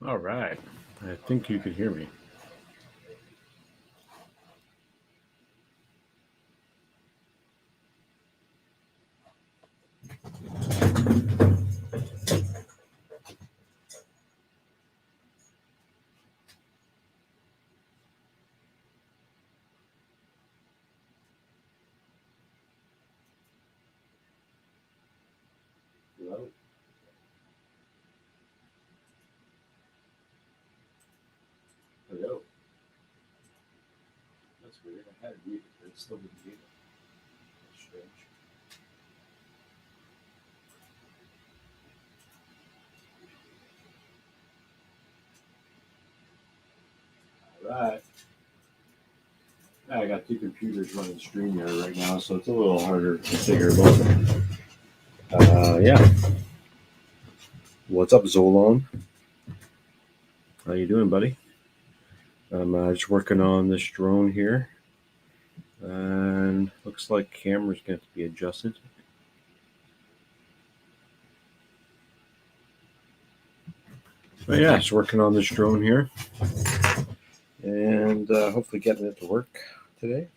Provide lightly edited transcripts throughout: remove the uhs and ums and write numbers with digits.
All right. I think you could hear me. Hello? Hello? That's weird. I had it muted, but it still didn't mute. That's strange. All right. I got two computers running StreamYard right now, so it's a little harder to figure them out. Yeah. What's up, Zolon? How you doing, buddy? I'm just working on this drone here, and looks like camera's going to be adjusted. But yeah, just working on this drone here, and hopefully getting it to work today.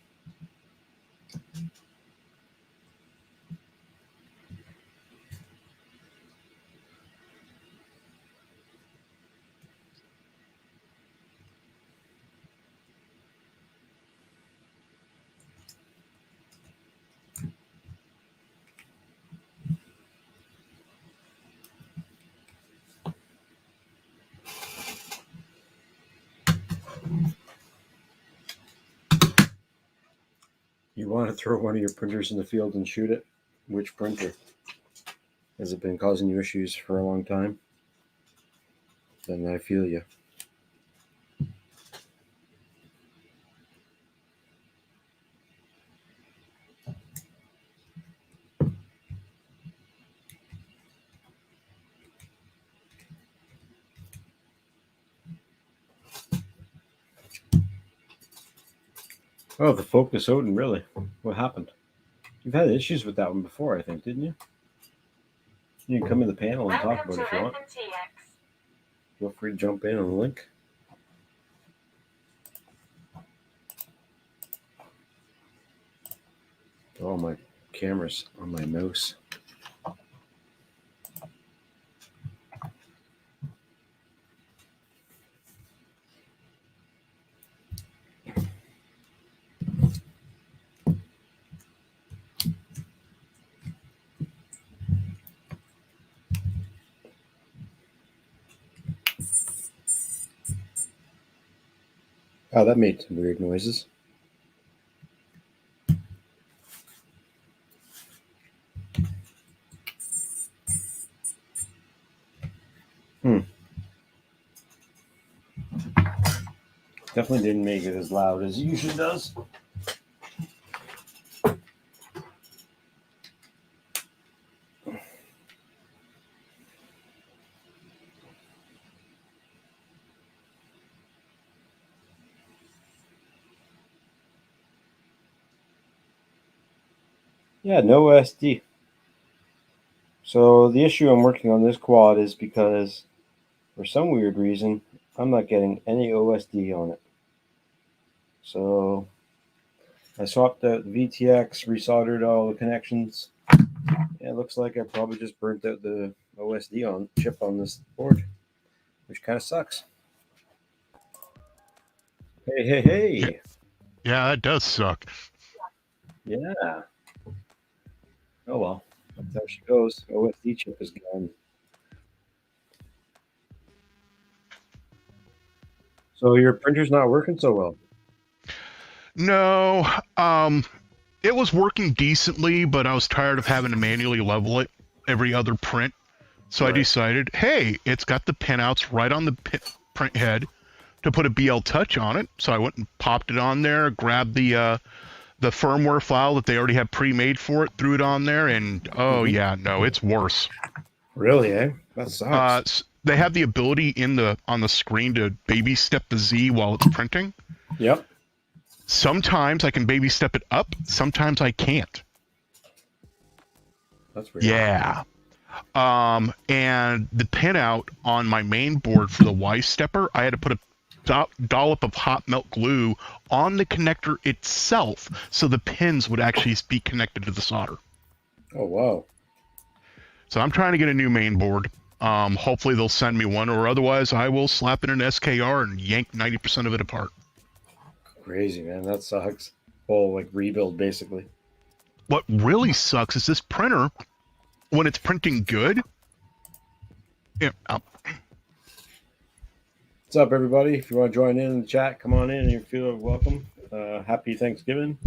You want to throw one of your printers in the field and shoot it? Which printer? Has it been causing you issues for a long time? Then I feel you. Oh, the Focus Odin, really? What happened? You've had issues with that one before, I think, didn't you? You can come in the panel and talk about it if you want. Feel free to jump in on the link. Oh, my camera's on my mouse. Oh, that made some weird noises. Definitely didn't make it as loud as it usually does. Yeah, no SD. So the issue I'm working on this quad is because for some weird reason, I'm not getting any OSD on it. So I swapped out the VTX, resoldered all the connections. Yeah, it looks like I probably just burnt out the OSD on chip on this board, which kind of sucks. Hey. Yeah, that does suck. Yeah. Oh well, that's how she goes. OSD chip is gone. So your printer's not working so well. No, it was working decently, but I was tired of having to manually level it every other print. So I decided, hey, it's got the pinouts right on the print head to put a BL Touch on it. So I went and popped it on there, grabbed the firmware file that they already had pre-made for it, threw it on there, and yeah, no, it's worse. Really, eh? That sucks. They have the ability on the screen to baby step the Z while it's printing. Yep. Sometimes I can baby step it up, sometimes I can't. That's weird. Yeah. And the pinout on my main board for the Y stepper, I had to put a dollop of hot melt glue on the connector itself so the pins would actually be connected to the solder. Oh, wow. So I'm trying to get a new main board. Hopefully they'll send me one, or otherwise I will slap in an SKR and yank 90% of it apart. Crazy, man. That sucks. Whole like rebuild, basically. What really sucks is this printer, when it's printing good. Yeah, What's up, everybody? If you want to join in the chat, come on in and you feel welcome. Happy Thanksgiving.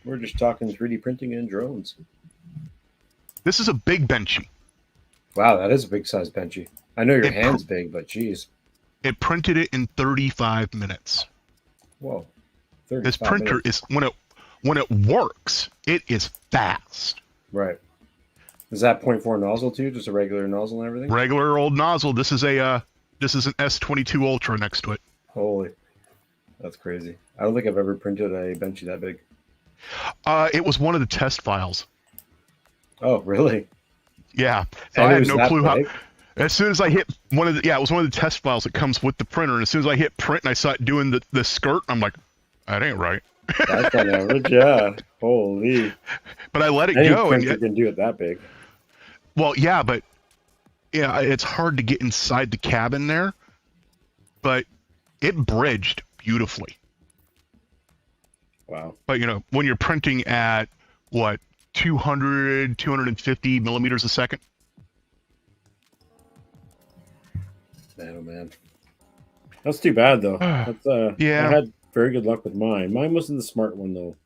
We're just talking 3D printing and drones. this is a big benchy. Wow, that is a big size benchy. I know your hand's big, but geez. It printed it in 35 minutes. Whoa. This printer is when it works, it is fast. Right. Is that 0.4 nozzle too? Just a regular nozzle and everything? Regular old nozzle. This is an S22 Ultra next to it. Holy. That's crazy. I don't think I've ever printed a benchy that big. It was one of the test files. Oh, really? Yeah. So I had no clue big? how. As soon as I hit it was one of the test files that comes with the printer. And as soon as I hit print and I saw it doing the skirt, I'm like, that ain't right. That's on average, yeah. Holy. But I let it Any go. printer can do it that big. Well, yeah, but yeah, it's hard to get inside the cabin there. But it bridged beautifully. Wow. But, when you're printing at, 200, 250 millimeters a second? Man, oh man. That's too bad, though. That's, yeah. I had very good luck with mine. Mine wasn't the smart one, though.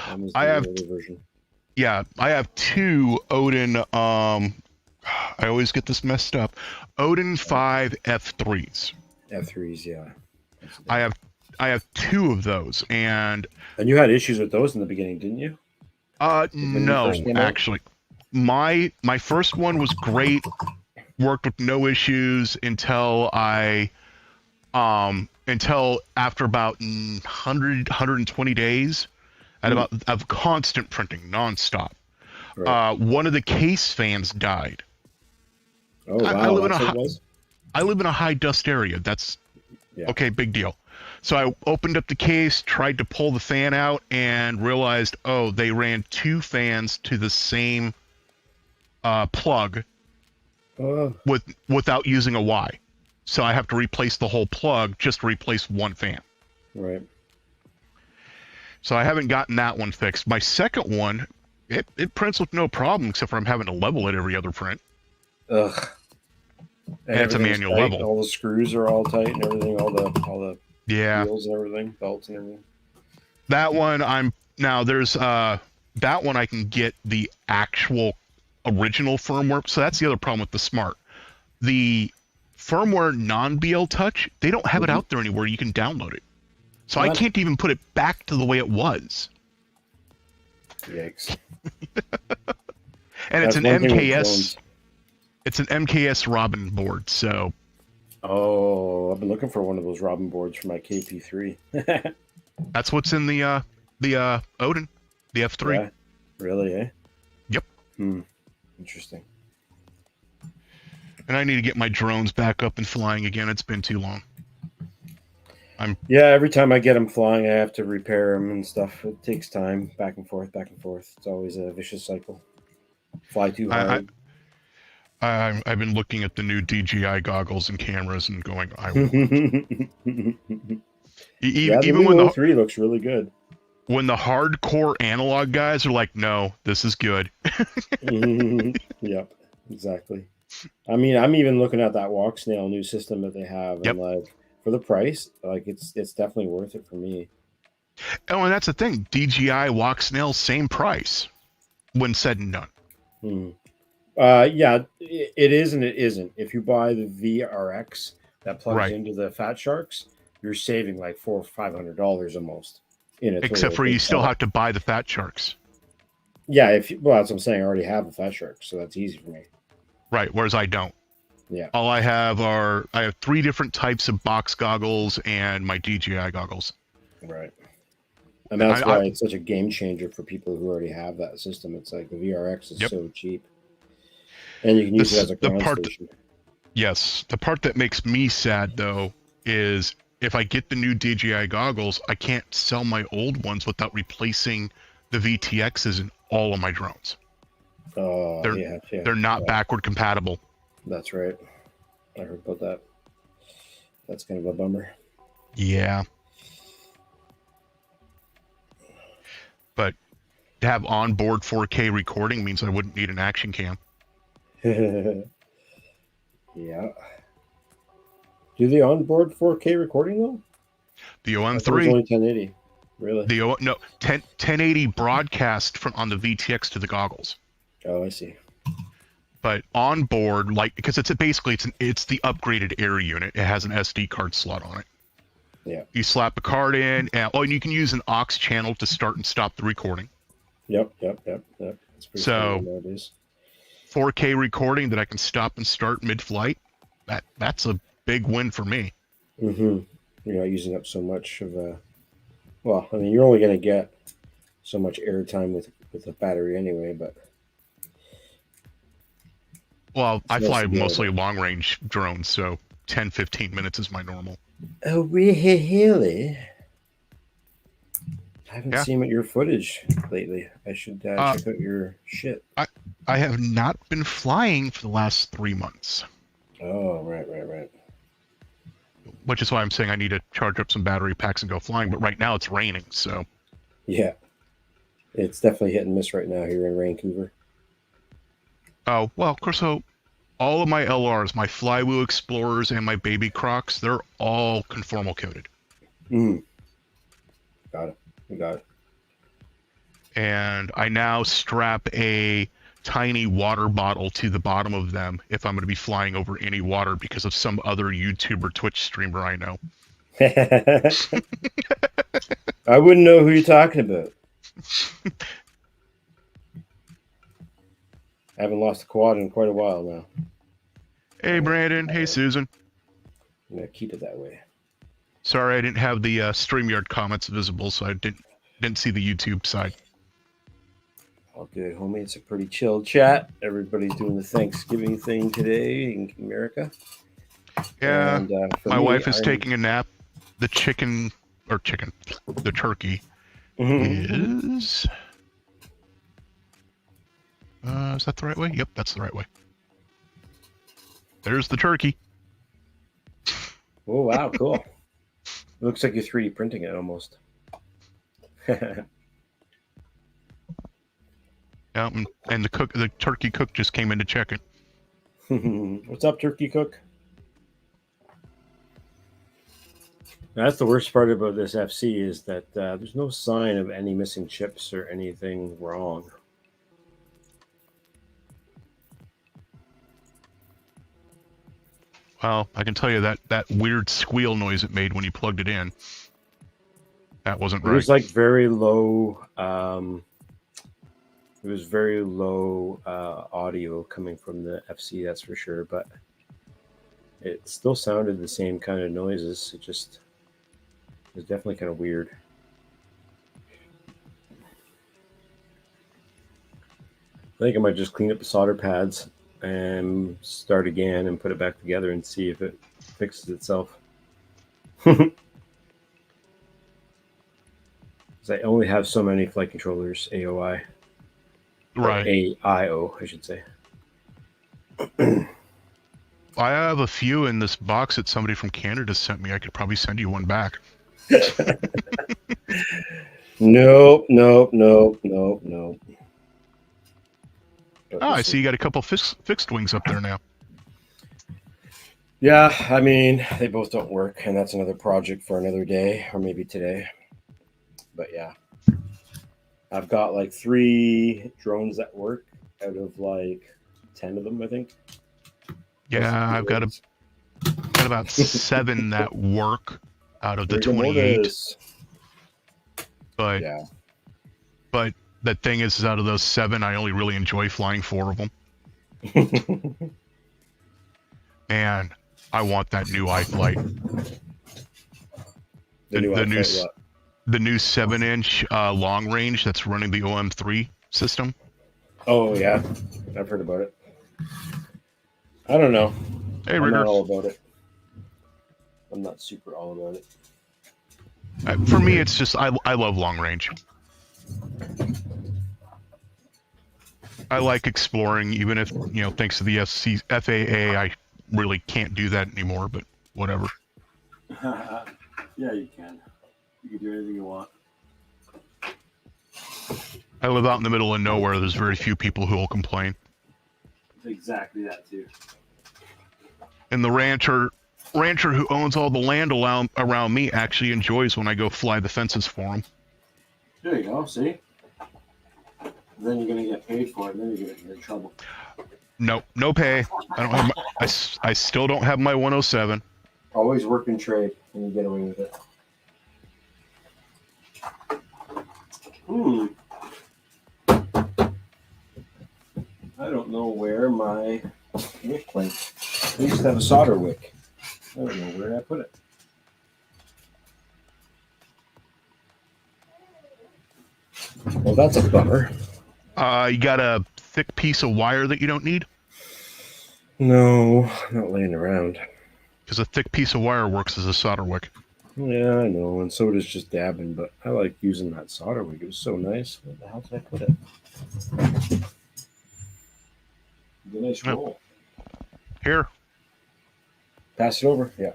Mine was the older version. Yeah, I have two Odin, I always get this messed up. Odin 5 F3s. F3s, yeah. I have two of those, and you had issues with those in the beginning, didn't you? No, actually. My first one was great. Worked with no issues until until after about 120 days of constant printing nonstop. Right. One of the case fans died. Oh, wow. I live in a high dust area. That's okay, big deal. So I opened up the case, tried to pull the fan out, and realized, they ran two fans to the same plug without using a Y. So I have to replace the whole plug just to replace one fan. Right. So I haven't gotten that one fixed. My second one, it prints with no problem, except for I'm having to level it every other print. Ugh. And it's a manual level. All the screws are all tight and everything. All the wheels and everything, belts and everything. That one there's that one I can get the actual original firmware. So that's the other problem with the Smart. The firmware non-BL Touch, they don't have it out there anywhere. You can download it. So I can't even put it back to the way it was. Yikes. And it's an MKS. It's an MKS Robin board, so. Oh, I've been looking for one of those Robin boards for my KP3. That's what's in the Odin, the F3. Yeah. Really, eh? Yep. Interesting. And I need to get my drones back up and flying again. It's been too long. Every time I get them flying, I have to repair them and stuff. It takes time, back and forth, back and forth. It's always a vicious cycle. Fly too hard. I've been looking at the new DJI goggles and cameras and going, I will. Even when the 3 looks really good. When the hardcore analog guys are like, no, this is good. Yep, exactly. I mean, I'm even looking at that Walk Snail new system that they have, and like for the price, like it's definitely worth it for me. Oh, and that's the thing. DJI Walk Snail, same price when said and done. It is and it isn't. If you buy the VRX that plugs into the Fat Sharks, you're saving like $400 or $500 almost. Except for you still have to buy the Fat Sharks. Yeah, that's what I'm saying. I already have the Fat Sharks, so that's easy for me. Right, whereas I don't. Yeah. All I have I have 3 different types of box goggles and my DJI goggles. Right. And that's why it's such a game changer for people who already have that system. It's like the VRX is so cheap. And you can use it as a The ground part station. Yes, the part that makes me sad though is if I get the new DJI goggles, I can't sell my old ones without replacing the VTXs in all of my drones. Oh, They're yeah, yeah. they're not Yeah, backward compatible. that's right. I heard about that. That's kind of a bummer. Yeah, but to have onboard 4K recording means I wouldn't need an action cam. Yeah. Do they onboard 4K recording though? The I thought it was OM3, only 1080. Really? the O no 1080 broadcast from on the VTX to the goggles. Oh, I see. But on board, like because it's the upgraded air unit. It has an SD card slot on it. Yeah. You slap a card in, and you can use an aux channel to start and stop the recording. Yep. That's pretty So standard nowadays. 4K recording that I can stop and start mid-flight. That's a big win for me. Mm-hmm. You're not using up so much of a. Well, I mean, you're only going to get so much airtime with the battery anyway, but. Well, I nice fly to be able mostly to- long-range drones, so 10-15 minutes is my normal. Oh, really? I haven't Yeah. seen your footage lately. I should check out your shit. I have not been flying for the last 3 months, Oh, right. which is why I'm saying I need to charge up some battery packs and go flying. But right now it's raining, so Yeah. It's definitely hit and miss right now here in Vancouver. oh well. Of course, so all of my LRs, my Flywheel Explorers, and my Baby Crocs, they're all conformal coated. Mm. Got it. You got it. And I now strap a tiny water bottle to the bottom of them if I'm going to be flying over any water because of some other YouTuber Twitch streamer I know. I wouldn't know who you're talking about. I haven't lost a quad in quite a while now. Hey Brandon, hey Susan. I'm gonna keep it that way. Sorry I didn't have the StreamYard comments visible, so I didn't see the YouTube side. All good, homie. It's a pretty chill chat. Everybody's doing the Thanksgiving thing today in America. Yeah, And, for my me, wife is taking a nap. The turkey is that the right way? Yep, that's the right way. There's the turkey. Oh, wow, cool. It looks like you're 3D printing it almost. Yeah, and the turkey cook just came in to check it. What's up, Turkey Cook? That's the worst part about this FC is that there's no sign of any missing chips or anything wrong. Well, I can tell you that weird squeal noise it made when you plugged it in. That wasn't It right. was like very low. It was very low audio coming from the FC, that's for sure. But it still sounded the same kind of noises. It was definitely kind of weird. I think I might just clean up the solder pads and start again and put it back together and see if it fixes itself. Because I only have so many flight controllers, AOI. Right. AIO, I should say. I have a few in this box that somebody from Canada sent me. I could probably send you one back. Nope. Oh, I see you got a couple fixed wings up there now. Yeah, I mean, they both don't work, and that's another project for another day, or maybe today. But yeah, I've got like 3 drones that work out of like 10 of them, I think. Yeah, I've got about 7 that work out of the Rigor 28. mortis. But Yeah. But the thing is out of those 7, I only really enjoy flying 4 of them. And I want that new iFlight. The new 7-inch long range that's running the OM3 system. Oh yeah, I've heard about it. I don't know. Hey, I'm not Rigger. all about it. I'm not super all about it. For me, it's just I love long range. I like exploring, even if thanks to the FAA, I really can't do that anymore. But whatever. Yeah, you can. You can do anything you want. I live out in the middle of nowhere. There's very few people who will complain. Exactly that too. And the rancher who owns all the land around me actually enjoys when I go fly the fences for him. There you go. See? Then you're gonna get paid for it, and then you're gonna get in trouble. No pay. I don't have. I still don't have my 107. Always work in trade, and you get away with it. I don't know where my wick went. I used to have a solder wick. I don't know where I put it. Well, that's a bummer. You got a thick piece of wire that you don't need? No, not laying around. Because a thick piece of wire works as a solder wick. Yeah, I know, and so does just dabbing, but I like using that solder wick. It was so nice. Where the hell did I put it? The nice roll. Here. Pass it over. Yeah.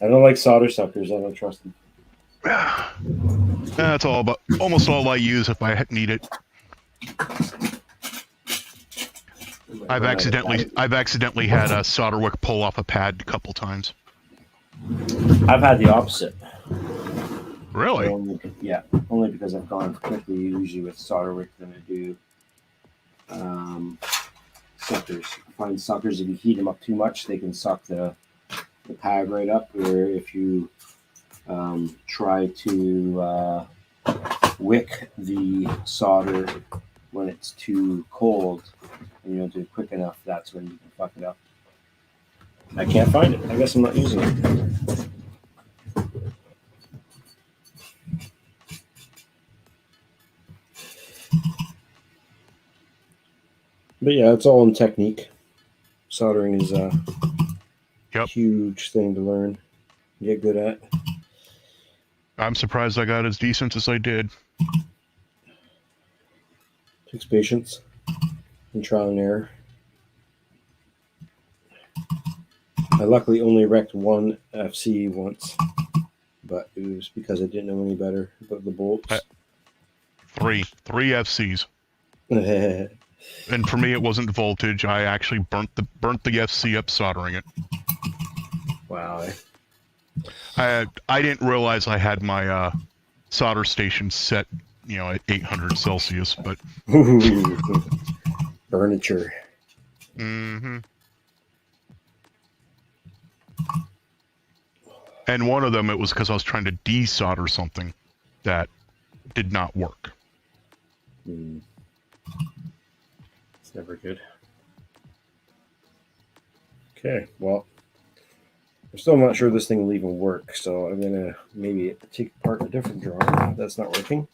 I don't like solder suckers. I don't trust them. That's almost all I use if I need it. I've accidentally had a solder wick pull off a pad a couple times. I've had the opposite. Really? Only because I've gone quickly usually with solder wick than I do suckers. I find suckers, if you heat them up too much, they can suck the pad right up. Or if you try to wick the solder when it's too cold and you don't do it quick enough, that's when you can fuck it up. I can't find it. I guess I'm not using it. But yeah, it's all in technique. Soldering is a huge thing to learn, get good at. I'm surprised I got as decent as I did. Takes patience and trial and error. I luckily only wrecked one FC once, but it was because I didn't know any better about the bolts. Three FCs. And for me, it wasn't voltage. I actually burnt the FC up soldering it. Wow. I didn't realize I had my solder station set, at 800 Celsius, but furniture. Mm-hmm. And one of them, it was because I was trying to desolder something that did not work. It's never good. Okay, well, I'm still not sure this thing will even work, so I'm gonna maybe take apart a different drawing that's not working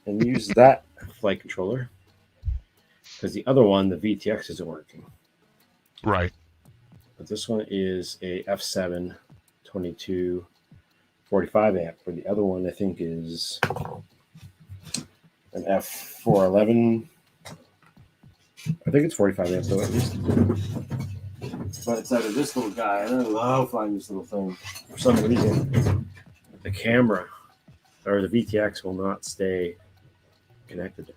and use that flight controller because the other one, the VTX, isn't working. Right. But this one is a F7 22 45 amp, where the other one I think is an F411. I think it's 45 amp though, at least. But it's out of this little guy, and I love flying this little thing. For some reason, the camera or the VTX will not stay connected.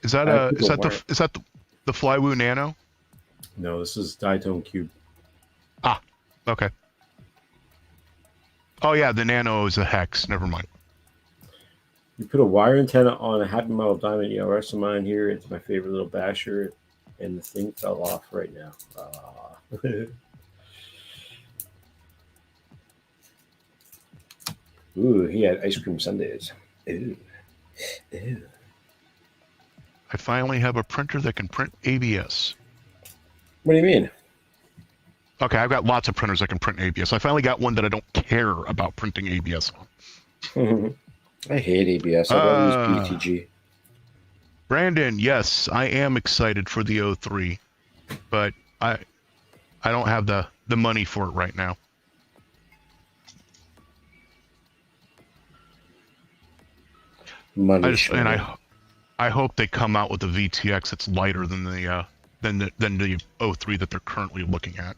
Is that the Flywoo Nano? No, this is Diatone Cube. Ah, okay. Oh yeah, the Nano is a hex. Never mind. You put a wire antenna on a Happy Metal Diamond ELS of mine here. It's my favorite little basher, and the thing fell off right now. Ooh, he had ice cream sundaes. Ew. I finally have a printer that can print ABS. What do you mean? Okay, I've got lots of printers that can print ABS. I finally got one that I don't care about printing ABS on. I hate ABS. I don't use BTG. Brandon, yes, I am excited for the O3, but I I don't have the money for it right now. I Money just and shot. I hope they come out with a VTX that's lighter than the O3 that they're currently looking at.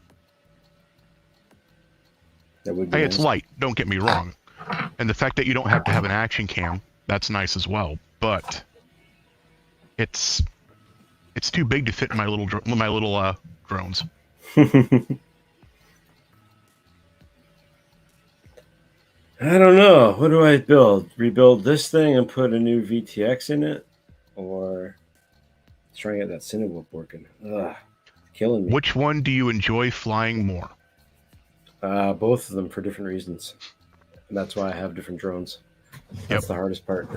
That would be Hey, it's nice. light, don't get me wrong. And the fact that you don't have to have an action cam, that's nice as well. But it's it's too big to fit in my little drones. I don't know. What do I build? Rebuild this thing and put a new VTX in it, or try and get that Cinewhoop working? Ugh, killing me. Which one do you enjoy flying more? Both of them for different reasons, and that's why I have different drones. Yep. That's the hardest part.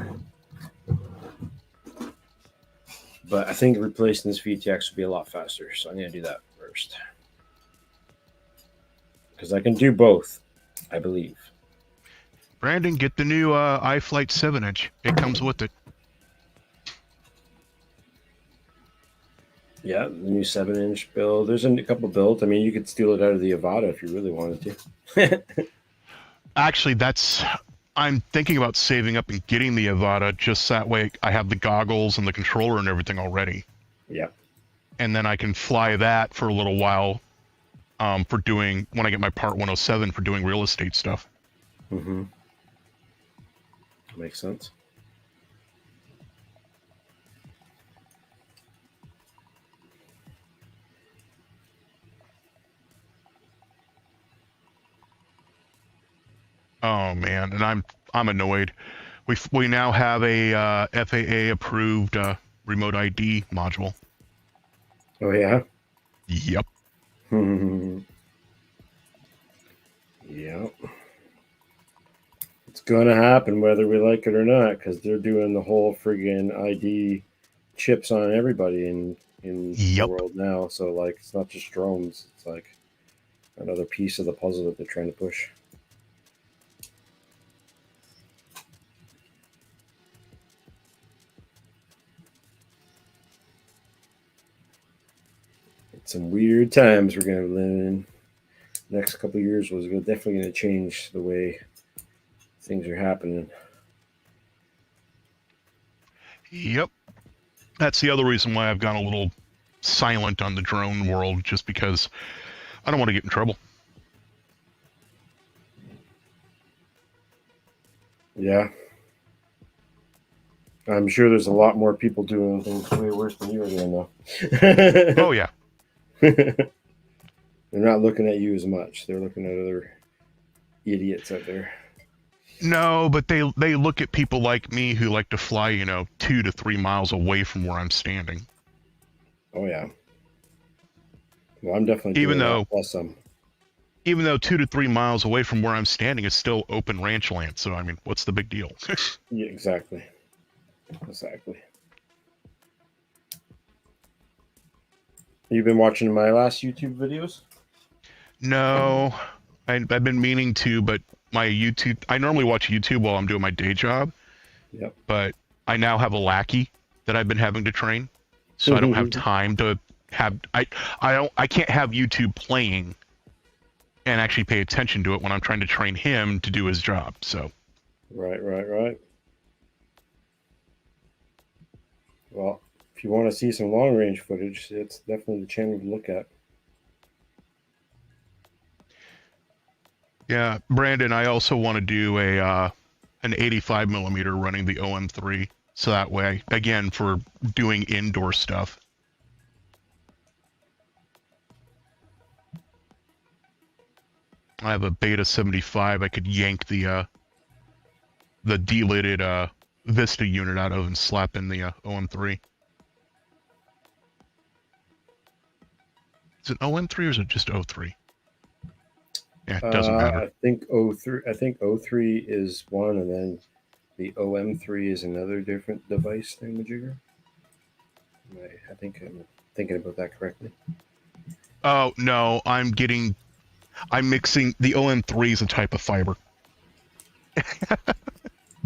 But I think replacing this VTX would be a lot faster, so I'm gonna do that first because I can do both, I believe. Brandon, get the new iFlight 7-inch. It comes with it. Yeah, the new 7-inch build. There's a couple builds. I mean, you could steal it out of the Avata if you really wanted to. Actually, I'm thinking about saving up and getting the Avata just that way I have the goggles and the controller and everything already. Yeah. And then I can fly that for a little while for doing, when I get my Part 107 for doing real estate stuff. Mm-hmm. Makes sense. Oh man, and I'm annoyed. We now have a FAA approved remote ID module. Oh yeah. Yep. Yeah. It's gonna happen whether we like it or not, because they're doing the whole friggin' ID chips on everybody in the Yep. world now. So like, it's not just drones. It's like another piece of the puzzle that they're trying to push. It's some weird times we're gonna live in. Next couple of years was definitely going to change the way things are happening. Yep. That's the other reason why I've gone a little silent on the drone world, just because I don't want to get in trouble. Yeah. I'm sure there's a lot more people doing things way worse than you are doing, though. Oh yeah. They're not looking at you as much. They're looking at other idiots out there. No, but they look at people like me who like to fly, 2 to 3 miles away from where I'm standing. Oh, yeah. Well, I'm definitely Even doing though that plus some. even though 2 to 3 miles away from where I'm standing is still open ranch land, so I mean, what's the big deal? Yeah, exactly. Exactly. You've been watching my last YouTube videos? No, I've been meaning to, but my YouTube, I normally watch YouTube while I'm doing my day job, Yep. but I now have a lackey that I've been having to train, so I don't have time to have, I can't have YouTube playing and actually pay attention to it when I'm trying to train him to do his job, so. Right. Well, if you want to see some long range footage, it's definitely the channel to look at. Yeah, Brandon, I also want to do an 85 millimeter running the OM3, so that way, again, for doing indoor stuff. I have a Beta 75. I could yank the delidded Vista unit out of and slap in the OM3. Is it OM3 or is it just O3? Yeah, it doesn't matter. I think O3. I think O3 is one, and then the OM3 is another different device thingamajigger. I think I'm thinking about that correctly. Oh no, I'm mixing the OM3 is a type of fiber.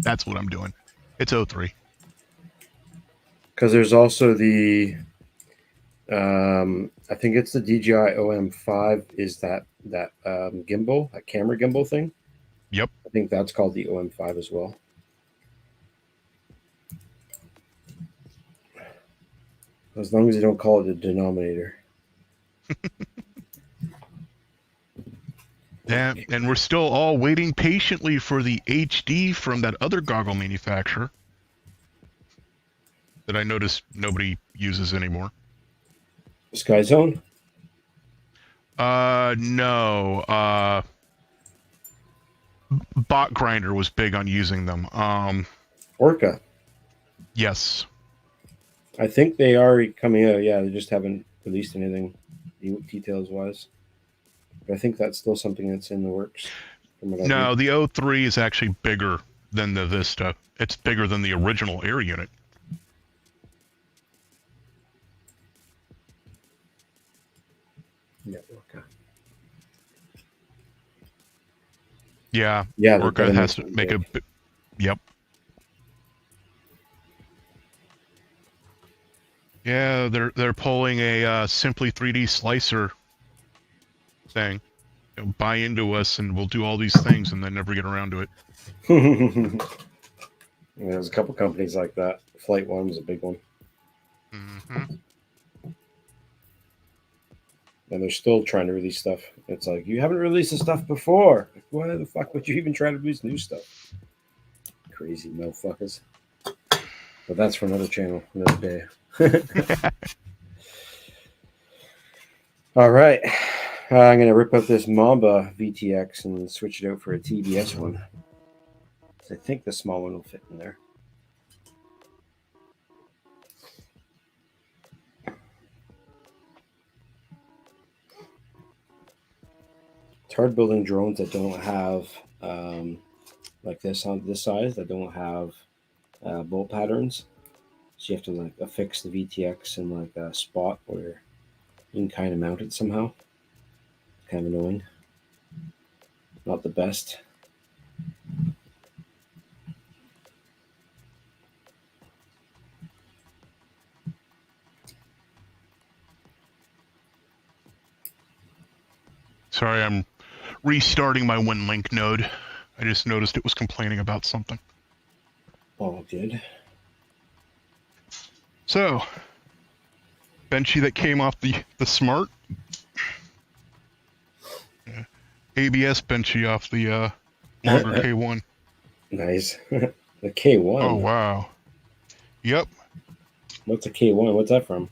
That's what I'm doing. It's O3. Because there's also the, I think it's the DJI OM5. Is that gimbal, that camera gimbal thing? Yep. I think that's called the OM5 as well. As long as you don't call it a denominator. Yeah, and we're still all waiting patiently for the HD from that other goggle manufacturer that I noticed nobody uses anymore. Sky Zone? No. Bot Grinder was big on using them. Orca. Yes. I think they are coming out. Yeah, they just haven't released anything details wise. But I think that's still something that's in the works. From what I No, read. the O3 is actually bigger than the Vista. It's bigger than the original air unit. Yeah, Orca. Yeah. Yeah, they Orca gotta make has to something make big. Yep. Yeah, they're pulling a Simply 3D slicer thing. Buy into us and we'll do all these things and then never get around to it. There's a couple companies like that. Flight One was a big one, Mm-hmm. and they're still trying to release stuff. It's like you haven't released the stuff before. Like, why the fuck would you even try to release new stuff? Crazy motherfuckers. But that's for another channel, another day. All right. I'm going to rip up this Mamba VTX and switch it out for a TBS one. I think the small one will fit in there. It's hard building drones that don't have, like this on this size, that don't have bolt patterns. So you have to like affix the VTX in like a spot where you can kind of mount it somehow. Kind of annoying. Not the best. Sorry, I'm restarting my WinLink node. I just noticed it was complaining about something. All good. So, Benchy that came off the Smart. ABS Benchy off the longer K1. Nice. The K1. Oh, wow. Yep. What's a K1? What's that from?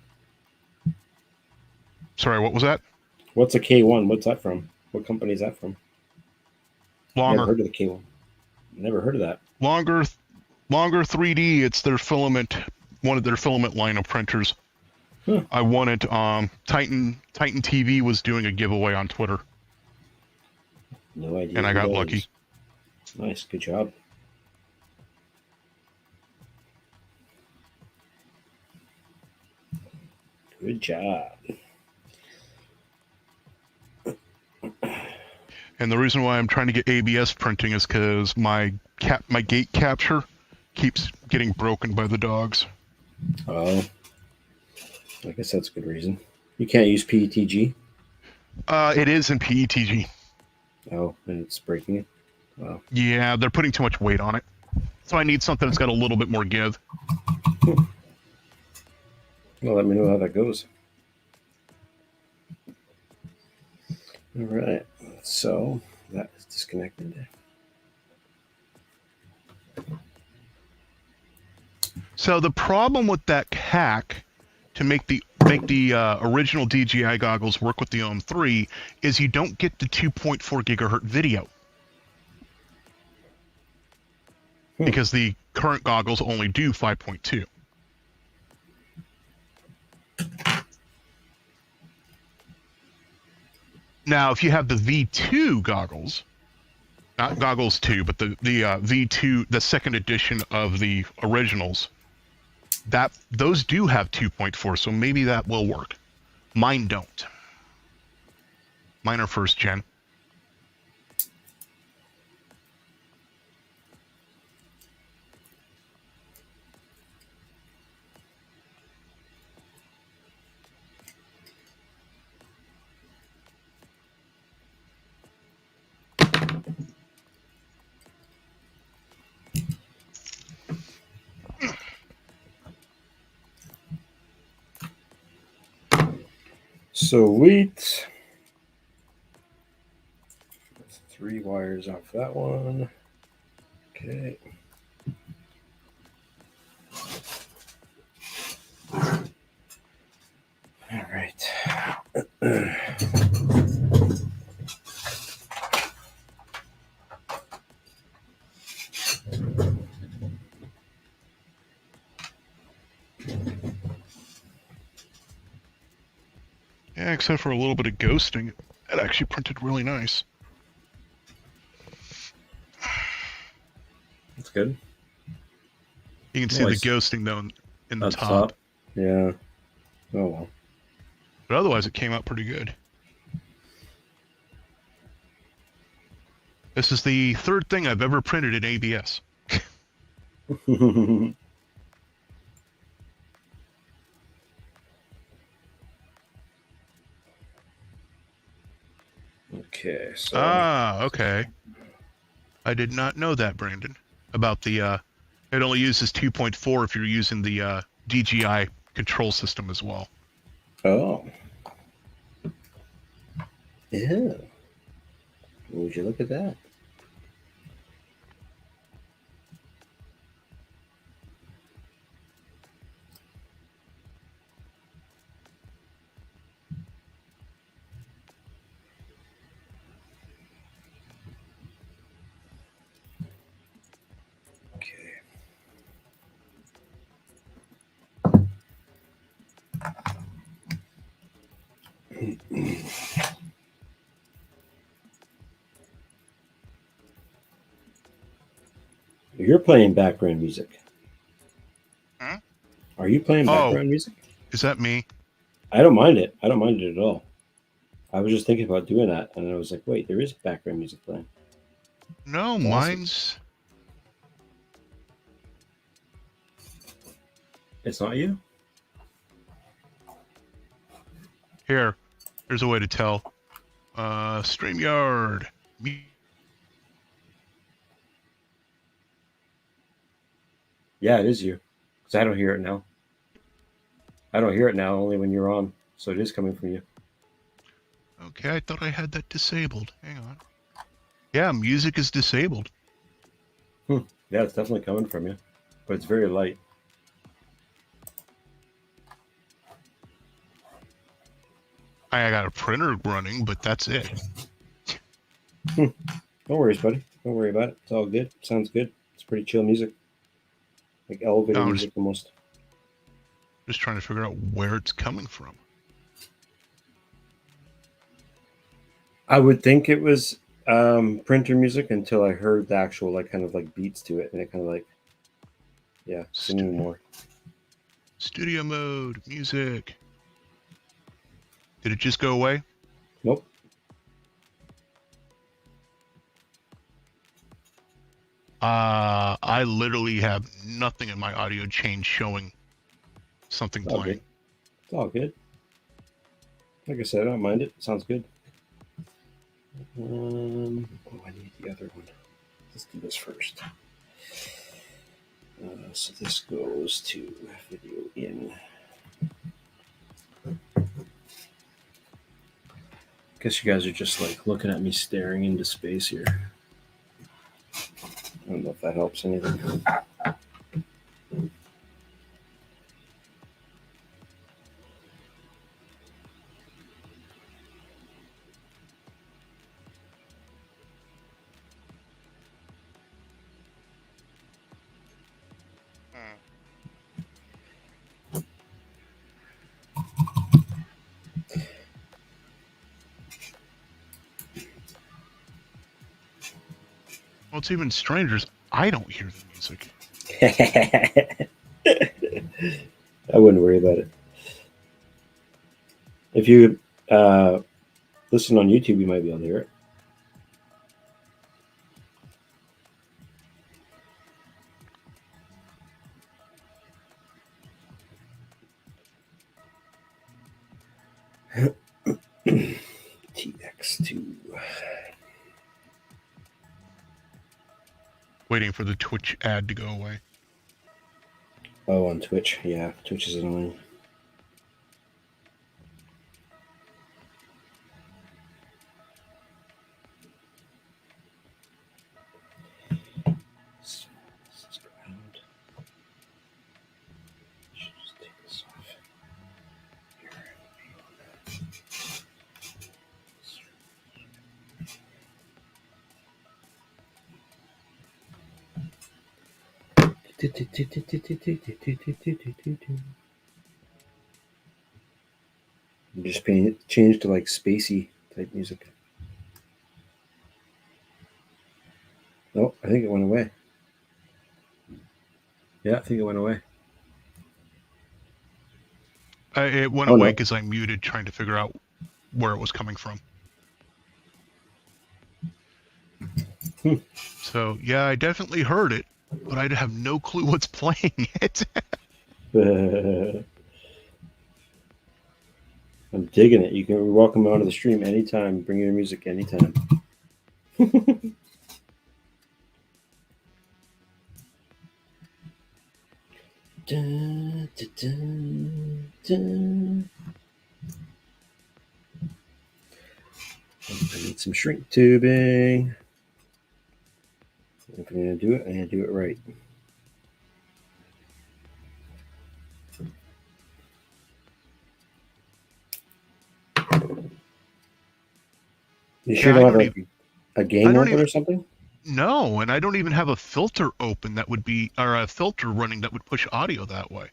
Sorry, what was that? What's a K1? What's that from? What company is that from? Never Longer. heard of the K1. Never heard of that. Longer 3D. It's their filament, one of their filament line of printers. Huh. I won it. Titan TV was doing a giveaway on Twitter. No idea. And I got lucky. Nice. Good job. Good job. And the reason why I'm trying to get ABS printing is because my gate capture keeps getting broken by the dogs. Oh. I guess that's a good reason. You can't use PETG? It is in PETG. Oh, and it's breaking it? Wow. Yeah, they're putting too much weight on it. So I need something that's got a little bit more give. Well, let me know how that goes. All right. So that is disconnected. So the problem with that hack to make the original DJI goggles work with the OM3 is you don't get the 2.4 gigahertz video. Because the current goggles only do 5.2. Now, if you have the V2 goggles, not goggles 2, but the V2, the second edition of the originals, those do have 2.4, so maybe that will work. Mine don't. Mine are first gen. Sweet. That's 3 wires off that one. Okay. All right. Yeah, except for a little bit of ghosting. It actually printed really nice. That's good. You can see the ghosting though in the At top. Yeah. Oh well. But otherwise, it came out pretty good. This is the third thing I've ever printed in ABS. Okay, so Okay. I did not know that, Brandon. About the it only uses 2.4 if you're using the DGI control system as well. oh. Yeah. Would you look at that? Okay. You're playing background music. Huh? Are you playing Oh, background music? is that me? I don't mind it. I don't mind it at all. I was just thinking about doing that, and I was like, wait, there is background music playing. No, That's awesome. mine's. It's not you? Here. Here's a way to tell. StreamYard. Yeah, it is you. Because I don't hear it now. I don't hear it now, only when you're on. So it is coming from you. Okay, I thought I had that disabled. Hang on. Yeah, music is disabled. Yeah, it's definitely coming from you. But it's very light. I got a printer running, but that's it. No worries, buddy. Don't worry about it. It's all good. Sounds good. It's pretty chill music. Like elevator No, music almost. Just trying to figure out where it's coming from. I would think it was printer music until I heard the actual like kind of like beats to it, and it kind of like singing more. Studio mode, music. Did it just go away? Nope. I literally have nothing in my audio chain showing something playing. It's all good. Like I said, I don't mind it. Sounds good. I need the other one. Let's do this first. So this goes to video in. Guess you guys are just like looking at me staring into space here. I don't know if that helps anything. What's even stranger is I don't hear the music. I wouldn't worry about it. If you listen on YouTube, you might be able to hear it. TX2. Waiting for the Twitch ad to go away. Oh, on Twitch. Yeah, Twitch is annoying. Just change to like spacey type music. Oh, I think it went away. Yeah, I think it went away. It went Oh away no. because I muted trying to figure out where it was coming from. So, yeah, I definitely heard it, but I have no clue what's playing it. I'm digging it. You can welcome onto the stream anytime. Bring your music anytime. Dun, dun, dun, dun. I need some shrink tubing. If I'm going to do it, I'm going to do it right. You sure don't have a game open or something? No, and I don't even have a filter open that would be, or a filter running that would push audio that way.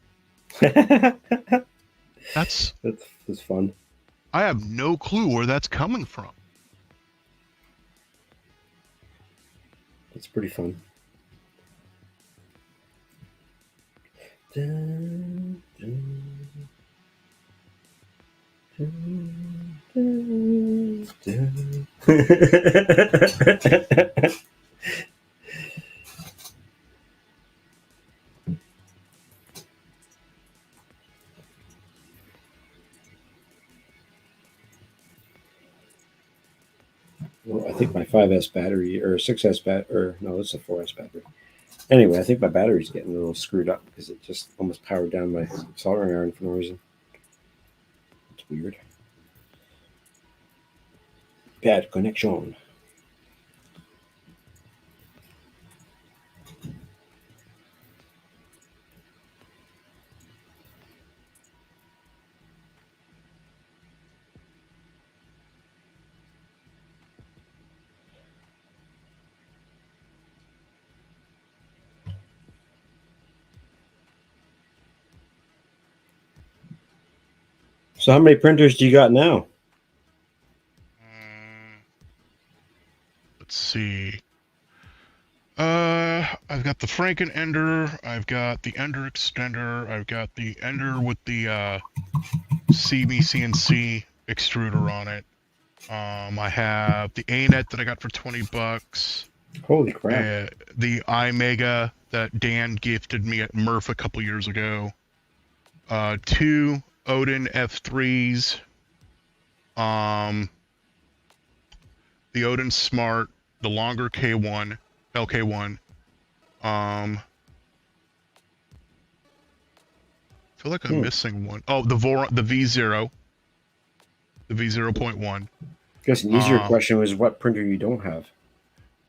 That's fun. I have no clue where that's coming from. It's pretty fun. Dun, dun, dun, dun, dun. Well, I think my 5S battery or 6S or no, it's a 4S battery. Anyway, I think my battery's getting a little screwed up because it just almost powered down my soldering iron for no reason. It's weird. Bad connection. So how many printers do you got now? Let's see. I've got the Franken Ender, I've got the Ender Extender, I've got the Ender with the CNC extruder on it. I have the ANET that I got for $20. Holy crap. The iMega that Dan gifted me at Murph a couple years ago. 2 Odin F3s. The Odin Smart, the longer K1, LK1. I feel like I'm missing one. Oh, the V0. The V0.1. I guess an easier question was what printer you don't have.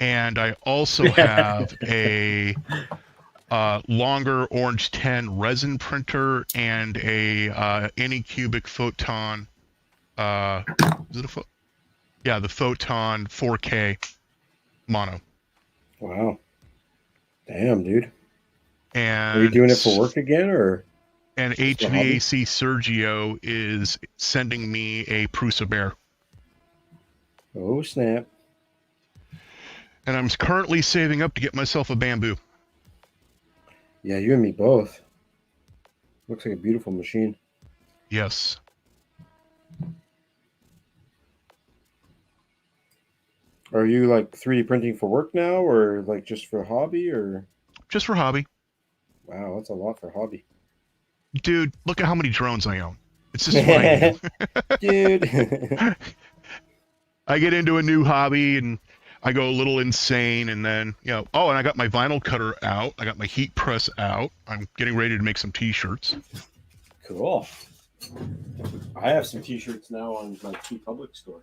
And I also have a longer Orange 10 resin printer and a Anycubic Photon. Is it a yeah, the Photon 4K mono. Wow. Damn, dude. And are you doing it for work again, or? And HVAC Sergio is sending me a Prusa Bear. Oh, snap. And I'm currently saving up to get myself a Bamboo. Yeah, you and me both. Looks like a beautiful machine. Yes. Are you like 3D printing for work now, or like just for hobby, or? Just for hobby. Wow, that's a lot for hobby. Dude, look at how many drones I own. It's just what I do. Dude. I get into a new hobby and I go a little insane, and then, you know, oh, and I got my vinyl cutter out. I got my heat press out. I'm getting ready to make some t-shirts. Cool. I have some t-shirts now on my T Public store.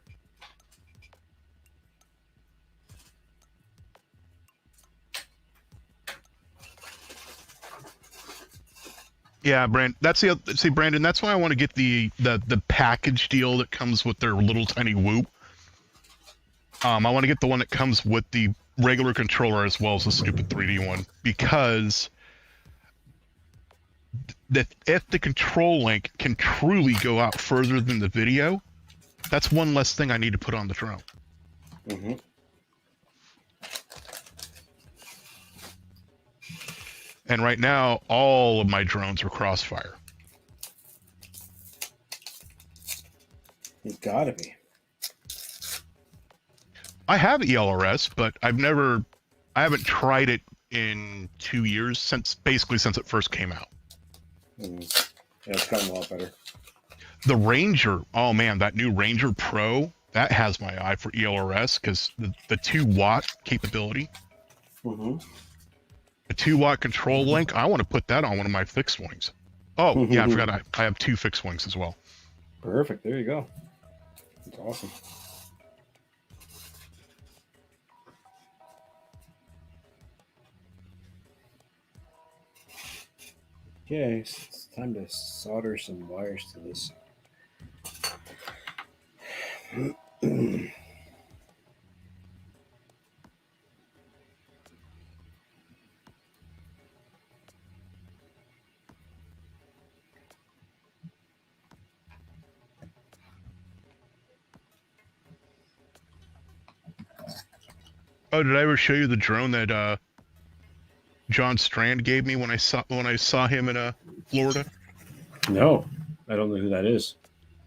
Yeah, Brandon. Brandon. That's why I want to get the package deal that comes with their little tiny Whoop. I want to get the one that comes with the regular controller as well as the stupid 3D one, because that if the control link can truly go out further than the video, that's one less thing I need to put on the drone. Mm-hmm. And right now, all of my drones are Crossfire. It's gotta be. I have ELRS, but I haven't tried it in 2 years, basically since it first came out. Mm. Yeah, it's gotten a lot better. The Ranger, oh man, that new Ranger Pro, that has my eye for ELRS because the 2-watt capability. Mm-hmm. A 2-watt control link, I want to put that on one of my fixed wings. Oh, yeah, I forgot I have 2 fixed wings as well. Perfect. There you go. That's awesome. Okay, so it's time to solder some wires to this. Oh, did I ever show you the drone that John Strand gave me when I saw him in Florida? No, I don't know who that is.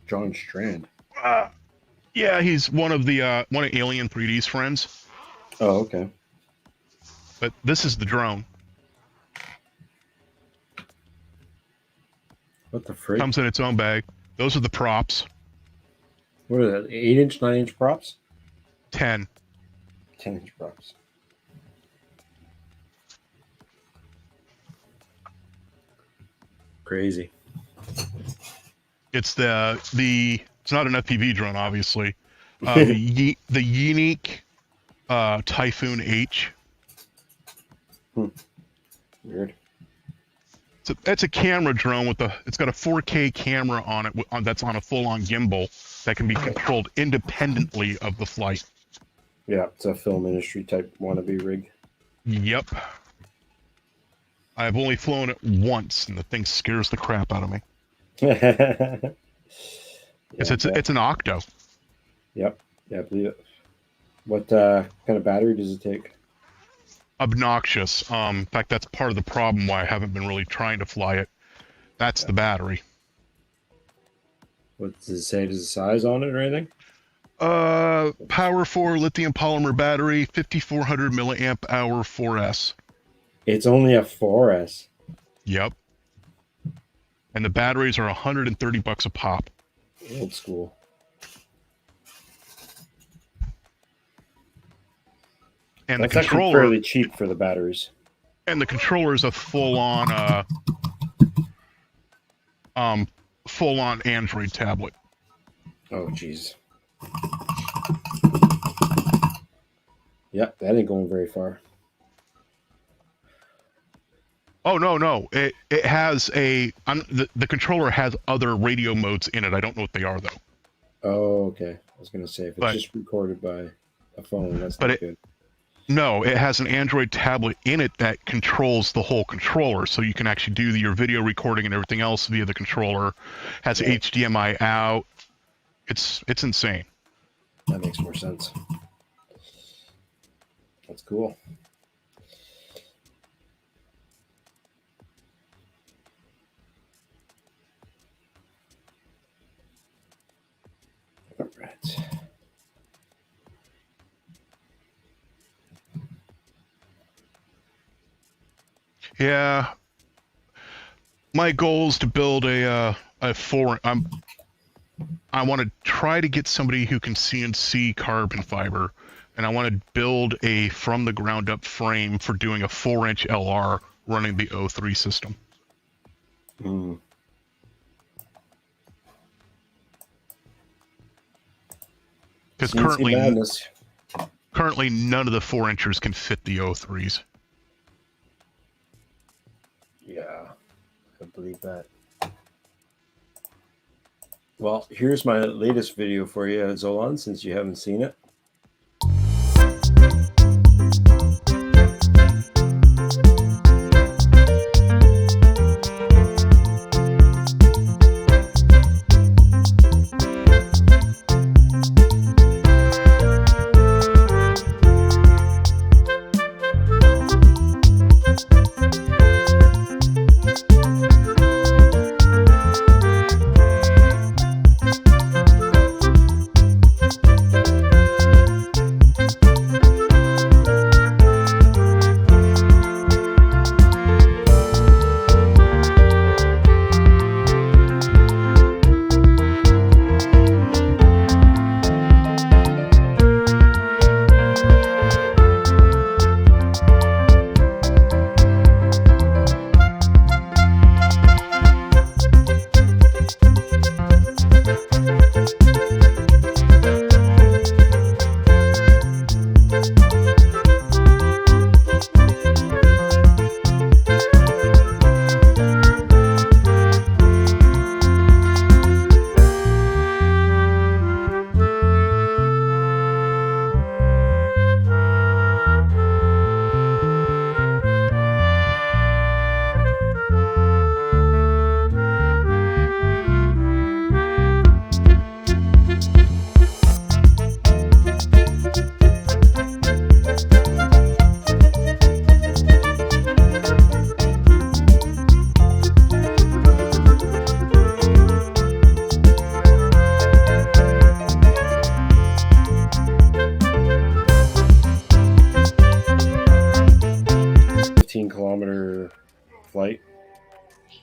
John Strand. Yeah, he's one of Alien 3D's friends. Oh, okay. But this is the drone. What the frick? Comes in its own bag. Those are the props. What are that? 8-inch, 9-inch props? 10. 10-inch props. Crazy. It's it's not an FPV drone, obviously. The unique Typhoon H. Weird. It's a camera drone it's got a 4K camera on it that's on a full-on gimbal that can be controlled independently of the flight. Yeah, it's a film industry type wannabe rig. Yep. I've only flown it once, and the thing scares the crap out of me. It's an Octo. Yep. Yeah, I believe it. What kind of battery does it take? Obnoxious. In fact, that's part of the problem why I haven't been really trying to fly it. That's the battery. What does it say? Does it size on it or anything? Power 4 lithium polymer battery, 5400 milliamp hour 4S. It's only a 4S. Yep. And the batteries are $130 a pop. Old school. And That's the actually controller fairly cheap for the batteries. And the controller is a full-on Android tablet. Oh, jeez. Yep, that ain't going very far. Oh, no. It has the controller has other radio modes in it. I don't know what they are, though. Oh, okay. I was going to say, if it's just recorded by a phone, that's not good. No, it has an Android tablet in it that controls the whole controller, so you can actually do your video recording and everything else via the controller. Has HDMI out. It's insane. That makes more sense. That's cool. All right. Yeah. My goal is to build I want to try to get somebody who can CNC carbon fiber, and I want to build a from the ground up frame for doing a 4-inch LR running the O3 system. Mm. Because currently none of the 4-inchers can fit the O3s. Yeah, I believe that. Well, here's my latest video for you, Zolan, since you haven't seen it.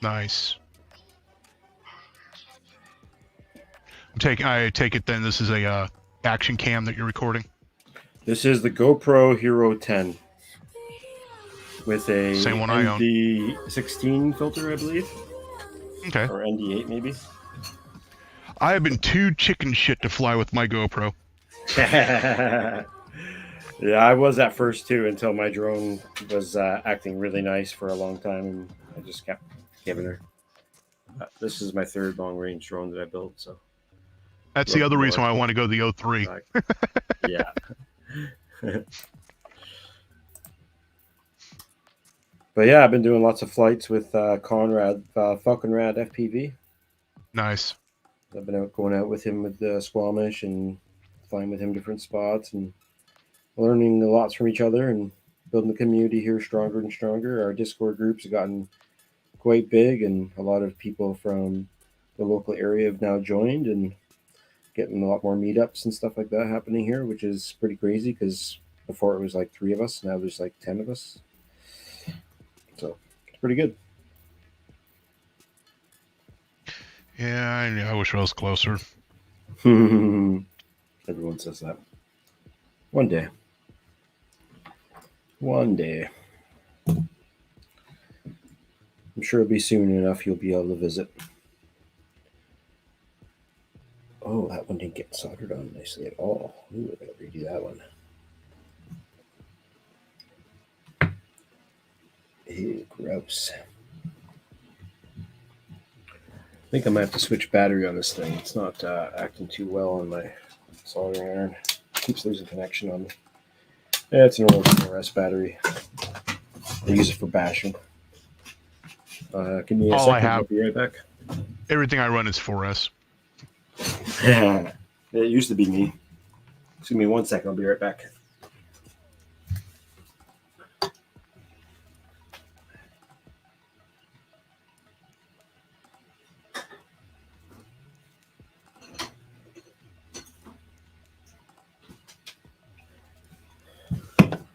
Nice. I take it then this is a action cam that you're recording. This is the GoPro Hero 10 with a Same one I own. ND16 filter, I believe, Okay. or ND8 maybe. I have been too chicken shit to fly with my GoPro. Yeah, I was at first too until my drone was acting really nice for a long time, and I just kept giving her. This is my third long range drone that I built, so That's the other reason why I want to go the 03. Yeah. But yeah, I've been doing lots of flights with Conrad, Falconrad FPV. Nice. I've been going out with him with the Squamish and flying with him different spots and learning lots from each other and building the community here stronger and stronger. Our Discord groups have gotten quite big, and a lot of people from the local area have now joined, and getting a lot more meetups and stuff like that happening here, which is pretty crazy because before it was like 3 of us, now there's like 10 of us. So it's pretty good. Yeah, I wish I was closer. Everyone says that. One day. One day. I'm sure it'll be soon enough you'll be able to visit. Oh, that one didn't get soldered on nicely at all. Ooh, I gotta redo that one. Ew, gross. I think I might have to switch battery on this thing. It's not acting too well on my soldering iron. It keeps losing connection on me. Yeah, it's an old RS battery. I use it for bashing. Give me a All second. I have- I'll be right back. Everything I run is 4S. It used to be me. Just give me 1 second. I'll be right back.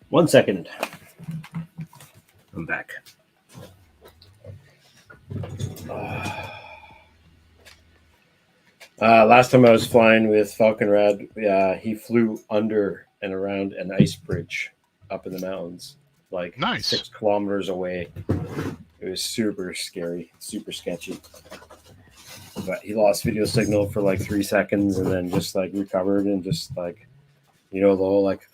One second. I'm back. Last time I was flying with Falconrad, he flew under and around an ice bridge up in the mountains, like Nice. 6 kilometers away. It was super scary, super sketchy. But he lost video signal for like 3 seconds and then just like recovered and just like, the whole like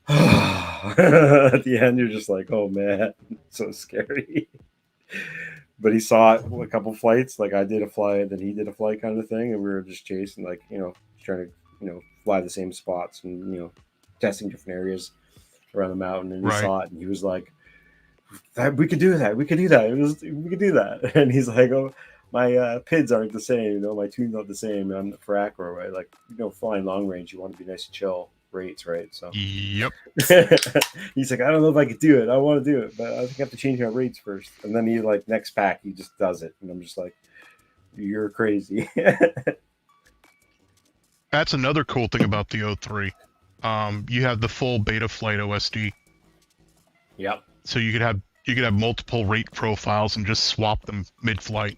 at the end, you're just like, oh man, so scary. But he saw it a couple flights, like I did a flight, then he did a flight kind of thing, and we were just chasing, like, trying to, fly the same spots and, testing different areas around the mountain. And he saw it, and he was like, we could do that. We could do that. We could do that. And he's like, oh, my PIDs aren't the same. My tune's not the same. And I'm for acro, right? Like, flying long range, you want to be nice and chill rates, right? So Yep. he's like, I don't know if I could do it. I want to do it, but I think I have to change my rates first. And then he like next pack, he just does it, and I'm just like, you're crazy. That's another cool thing about the 03. You have the full beta flight OSD. Yep. So you could have multiple rate profiles and just swap them mid-flight.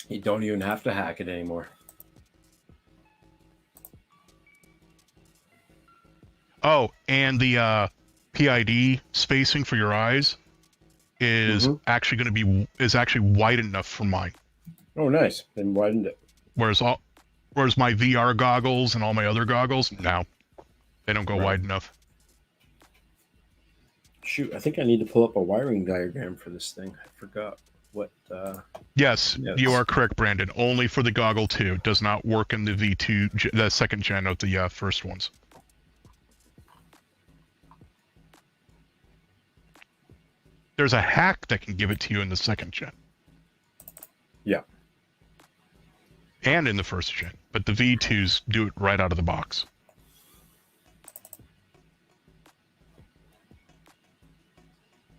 You don't even have to hack it anymore. Oh, and the PID spacing for your eyes is actually going to be wide enough for mine. Oh, nice. Then widened it. Whereas my VR goggles and all my other goggles, no, they don't go wide enough. Shoot, I think I need to pull up a wiring diagram for this thing. I forgot what. Yes, you are correct, Brandon. Only for the goggle 2. It does not work in the V2, the second gen of the first ones. There's a hack that can give it to you in the second gen. Yeah. And in the first gen, but the V2s do it right out of the box.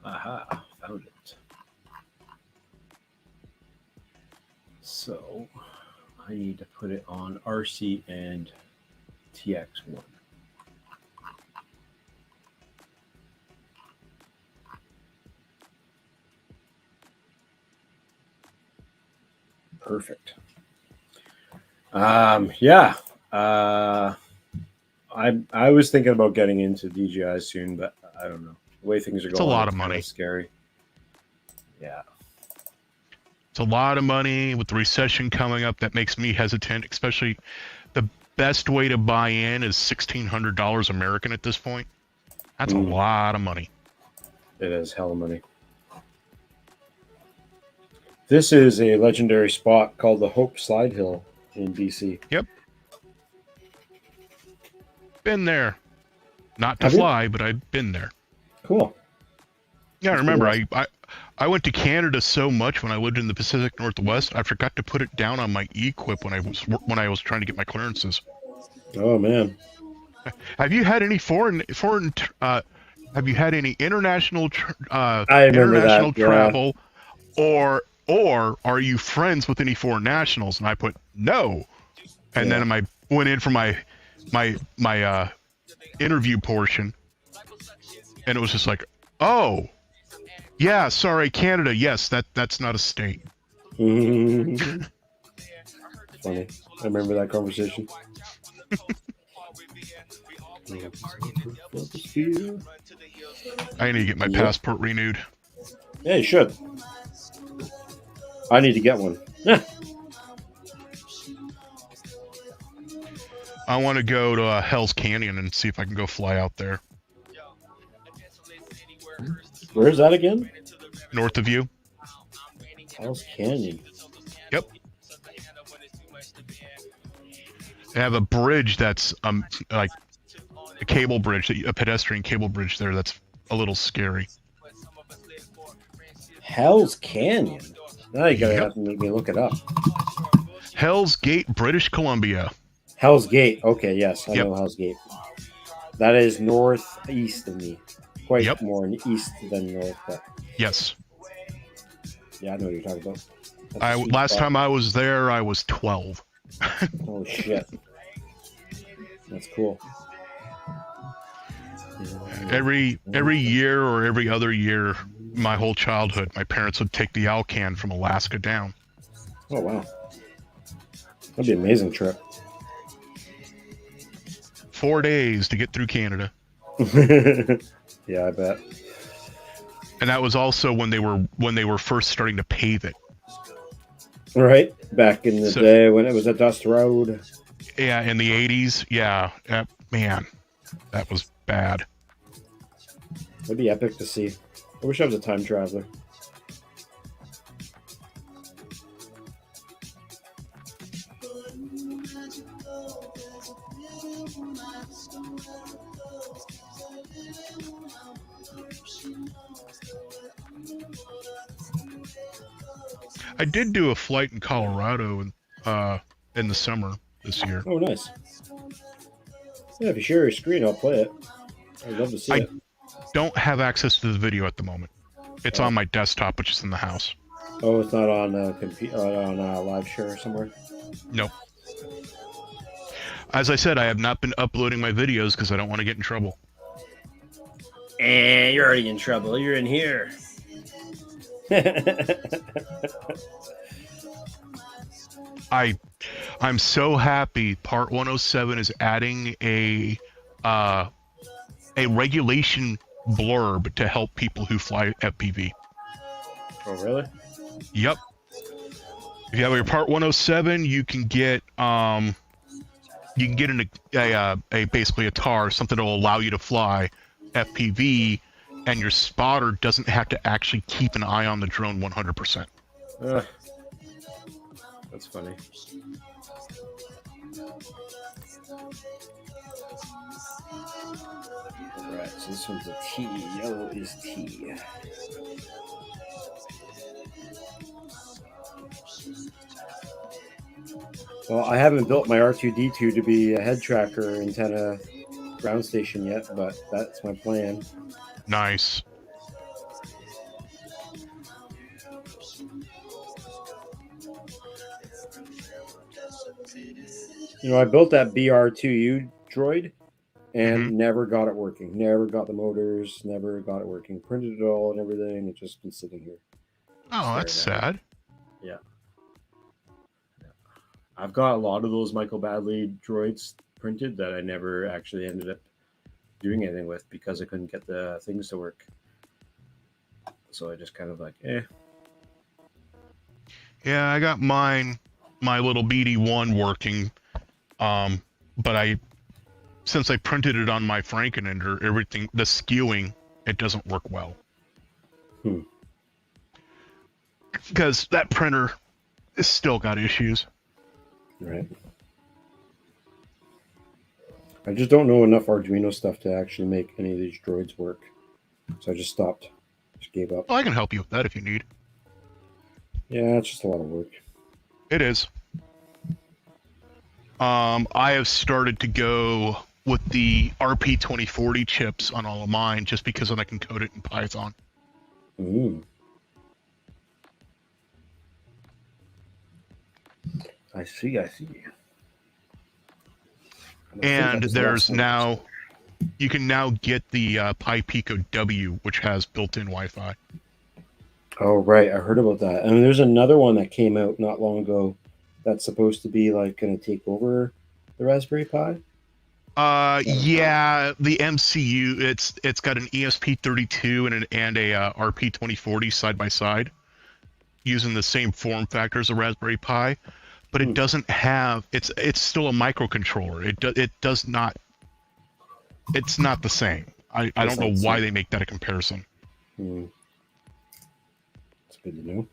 Aha, found it. So I need to put it on RC and TX1. Perfect. Yeah. I was thinking about getting into DJI soon, but I don't know. The way things are It's a going, lot it's of kind money. of scary. Yeah. It's a lot of money with the recession coming up. That makes me hesitant, especially the best way to buy in is $1,600 American at this point. That's a lot of money. It is hell money. This is a legendary spot called the Hope Slide Hill in BC. Yep. Been there. Not to Have you? fly, but I've been there. Cool. Yeah, That's remember, pretty awesome. I went to Canada so much when I lived in the Pacific Northwest, I forgot to put it down on my equip when I was trying to get my clearances. Oh man. Have you had any have you had any international I remember that. Yeah. travel, or are you friends with any foreign nationals? And I put no, and Yeah. then I went in for my interview portion, and it was just like, oh, yeah, sorry, Canada, yes, that's not a state. Funny. I remember that conversation. I need to get my Yep. passport renewed. Yeah, you should. I need to get one. I want to go to Hell's Canyon and see if I can go fly out there. Where is that again? North of you. Hell's Canyon. Yep. They have a bridge that's like a cable bridge, a pedestrian cable bridge there. That's a little scary. Hell's Canyon. Now you gotta Yep. have to make me look it up. Hell's Gate, British Columbia. Hell's Gate. Okay, yes, I Yep. know Hell's Gate. That is northeast of me. Quite Yep. more east than north, but Yes. yeah, I know what you're talking about. Last time I was there, I was 12. Oh shit. That's cool. Every year or every other year, my whole childhood, my parents would take the Alcan from Alaska down. Oh wow. That'd be an amazing trip. 4 days to get through Canada. Yeah, I bet. And that was also when they were first starting to pave it. Right? Back in the day when it was a dust road. Yeah, in the 80s. Yeah, man, that was bad. It'd be epic to see. I wish I was a time traveler. I did do a flight in Colorado in the summer this year. Oh, nice. Yeah, if you share your screen, I'll play it. I'd love to see it. Don't have access to the video at the moment. It's on my desktop, which is in the house. Oh, it's not on live share somewhere? Nope. As I said, I have not been uploading my videos because I don't want to get in trouble. And you're already in trouble. You're in here. I'm so happy Part 107 is adding a regulation blurb to help people who fly FPV. Oh, really? Yep. If you have your Part 107, you can get basically a TAR, something that will allow you to fly FPV, and your spotter doesn't have to actually keep an eye on the drone 100%. That's funny. Alright, so this one's a T. Yellow is T. Well, I haven't built my R2-D2 to be a head tracker antenna ground station yet, but that's my plan. Nice. You know, I built that BR2U droid and never got it working. Never got the motors, never got it working. Printed it all and everything. It's just been sitting here. Oh, that's sad. Yeah. I've got a lot of those Michael Badley droids printed that I never actually ended up doing anything with because I couldn't get the things to work. So I just kind of like, eh. Yeah, I got my little BD1 working, but since I printed it on my Frankenender, everything, the skewing, it doesn't work well. Hmm. Because that printer has still got issues. Right. I just don't know enough Arduino stuff to actually make any of these droids work. So I just stopped. Just gave up. Well, I can help you with that if you need. Yeah, it's just a lot of work. It is. I have started to go with the RP2040 chips on all of mine just because then I can code it in Python. Mm. I see. And there's now, you can now get the PyPico W, which has built-in Wi-Fi. Oh, right. I heard about that. And there's another one that came out not long ago that's supposed to be like going to take over the Raspberry Pi. Yeah, the MCU, it's got an ESP32 and a RP2040 side by side, using the same form factor as a Raspberry Pi, but it doesn't have, it's still a microcontroller. It does not, it's not the same. I don't know why they make that a comparison. That's good to know.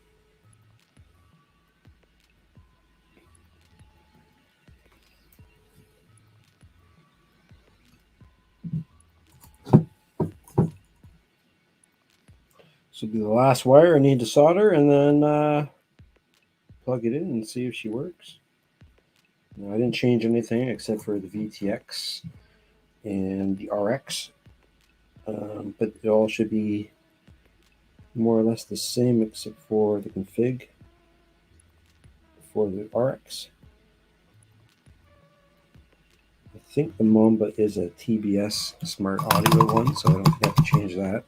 So be the last wire I need to solder, and then plug it in and see if she works. Now, I didn't change anything except for the VTX and the RX, but it all should be more or less the same except for the config for the RX. I think the Mamba is a TBS smart audio one, so I don't have to change that.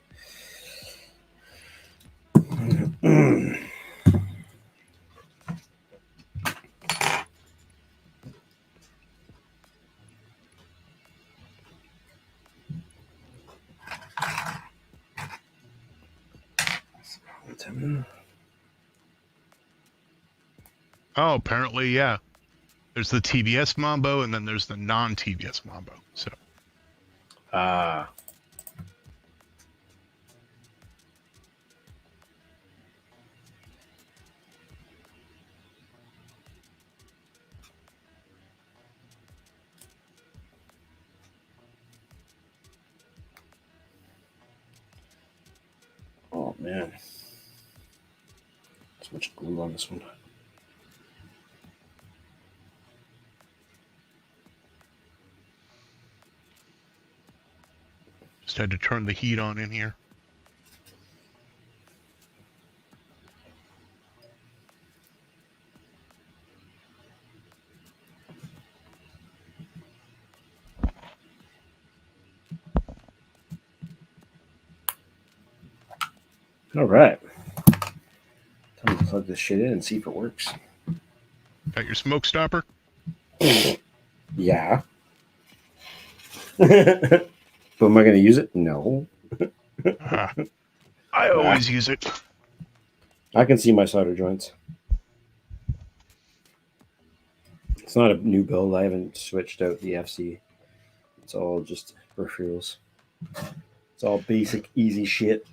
Oh, apparently, yeah. There's the TBS Mambo, and then there's the non-TBS Mambo. So. Ah. Oh man, so much glue on this one. Just had to turn the heat on in here. All right. Time to plug this shit in and see if it works. Got your smoke stopper? Yeah. But am I going to use it? No. I always use it. I can see my solder joints. It's not a new build. I haven't switched out the FC. It's all just peripherals. It's all basic, easy shit.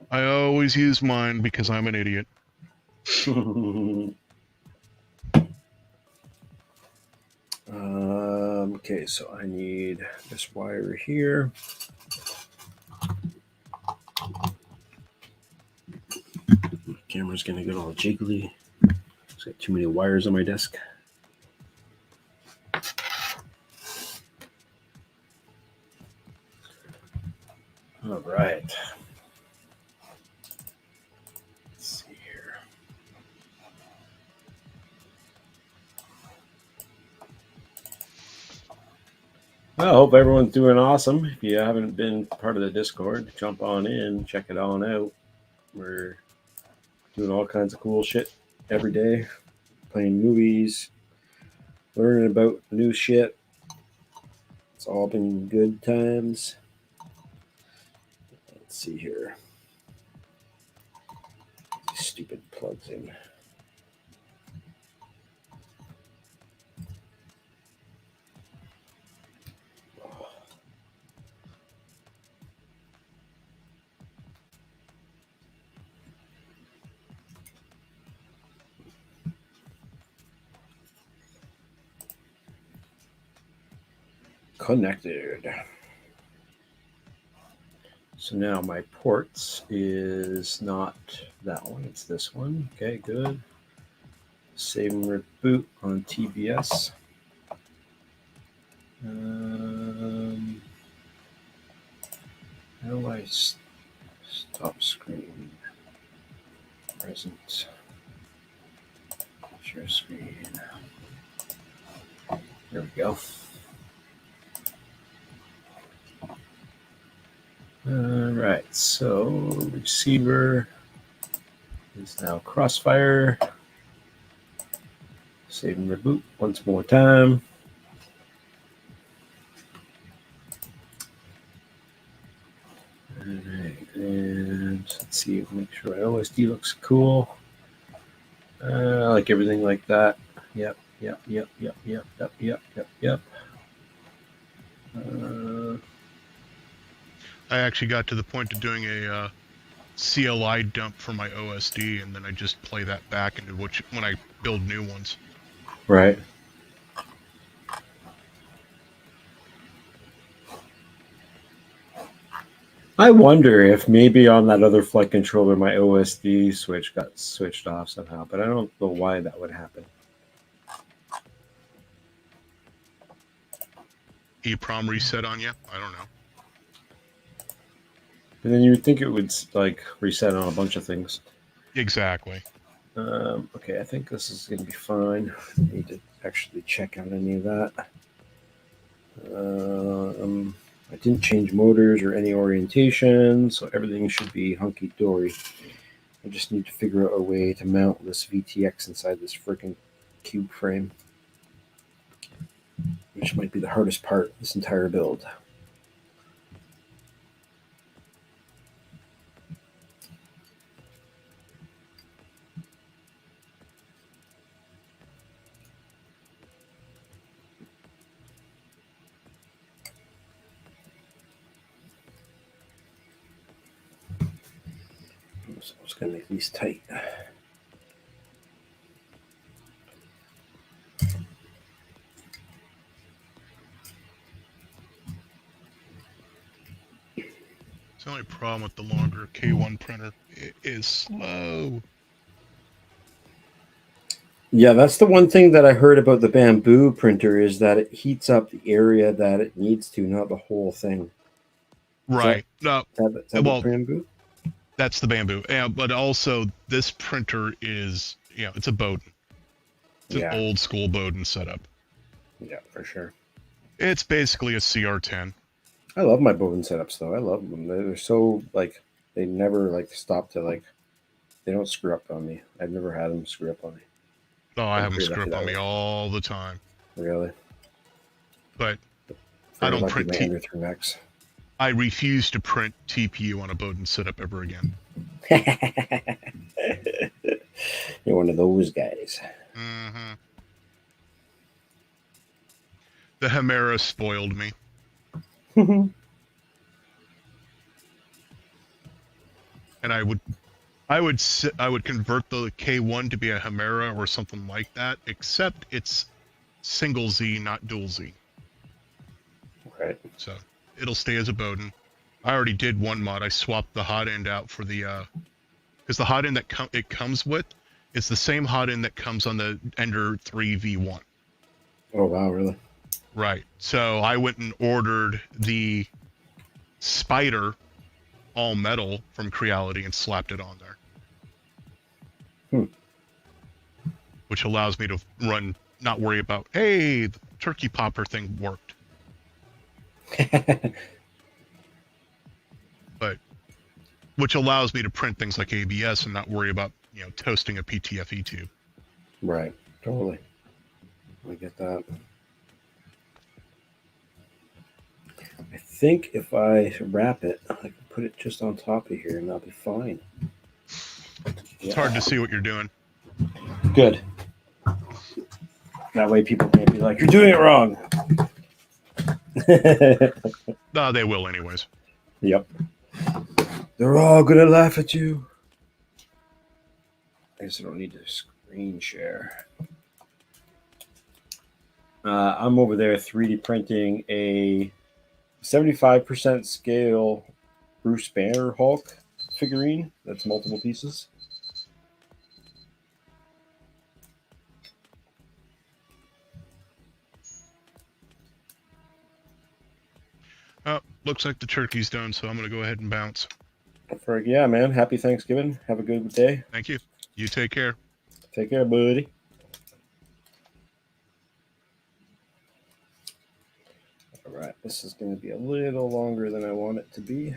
I always use mine because I'm an idiot. Okay, so I need this wire here. My camera's gonna get all jiggly. There's got too many wires on my desk. All right. Let's see here. Well, I hope everyone's doing awesome. If you haven't been part of the Discord, jump on in, check it on out. We're doing all kinds of cool shit every day, playing movies, learning about new shit. It's all been good times. Let's see here. Stupid plugs in. Connected. So now my ports is not that one, it's this one. Okay, good. Save and reboot on TBS. How do I stop screen? Present. Share screen. There we go. All right, so receiver is now Crossfire. Save and reboot once more time. All right, and let's see, make sure my OSD looks cool. I like everything like that. Yep. I actually got to the point of doing a CLI dump for my OSD, and then I just play that back into when I build new ones. Right. I wonder if maybe on that other flight controller my OSD switch got switched off somehow, but I don't know why that would happen. EEPROM reset on you? I don't know. And then you would think it would like reset on a bunch of things. Exactly. Okay, I think this is going to be fine. I need to actually check out any of that. I didn't change motors or any orientation, so everything should be hunky-dory. I just need to figure out a way to mount this VTX inside this freaking cube frame, which might be the hardest part of this entire build. So I'm just going to make these tight. It's the only problem with the longer K1 printer. It is slow. Yeah, that's the one thing that I heard about the bamboo printer is that it heats up the area that it needs to, not the whole thing. Right. Is that Well, the bamboo? that's the bamboo. Yeah, but also this printer is, it's a Bowden. It's an old school Bowden setup. Yeah, for sure. It's basically a CR10. I love my Bowden setups though. I love them. They're so they never stop to they don't screw up on me. I've never had them screw up on me. Oh, I have them screw up on me all the time. Really? But I don't print Max. I refuse to print TPU on a Bowden setup ever again. You're one of those guys. Mm-hmm. The Hemera spoiled me. And I would convert the K1 to be a Hemera or something like that, except it's single Z, not dual Z. Right. So it'll stay as a Bowden. I already did one mod. I swapped the hot end out for the because the hot end that it comes with is the same hot end that comes on the Ender 3 V1. Oh wow, really? Right. So I went and ordered the Spider all metal from Creality and slapped it on there. Which allows me to not worry about, hey, the turkey popper thing worked. But which allows me to print things like ABS and not worry about, toasting a PTFE tube. Right. Totally. I get that. I think if I wrap it, I can put it just on top of here and that'll be fine. It's Yeah. hard to see what you're doing. Good. That way people can't be like, you're doing it wrong. They will anyways. Yep. They're all going to laugh at you. I guess I don't need to screen share. I'm over there 3D printing a 75% scale Bruce Banner Hulk figurine that's multiple pieces. Oh, looks like the turkey's done, so I'm going to go ahead and bounce. Yeah, man. Happy Thanksgiving. Have a good day. Thank you. You take care. Take care, buddy. All right, this is going to be a little longer than I want it to be.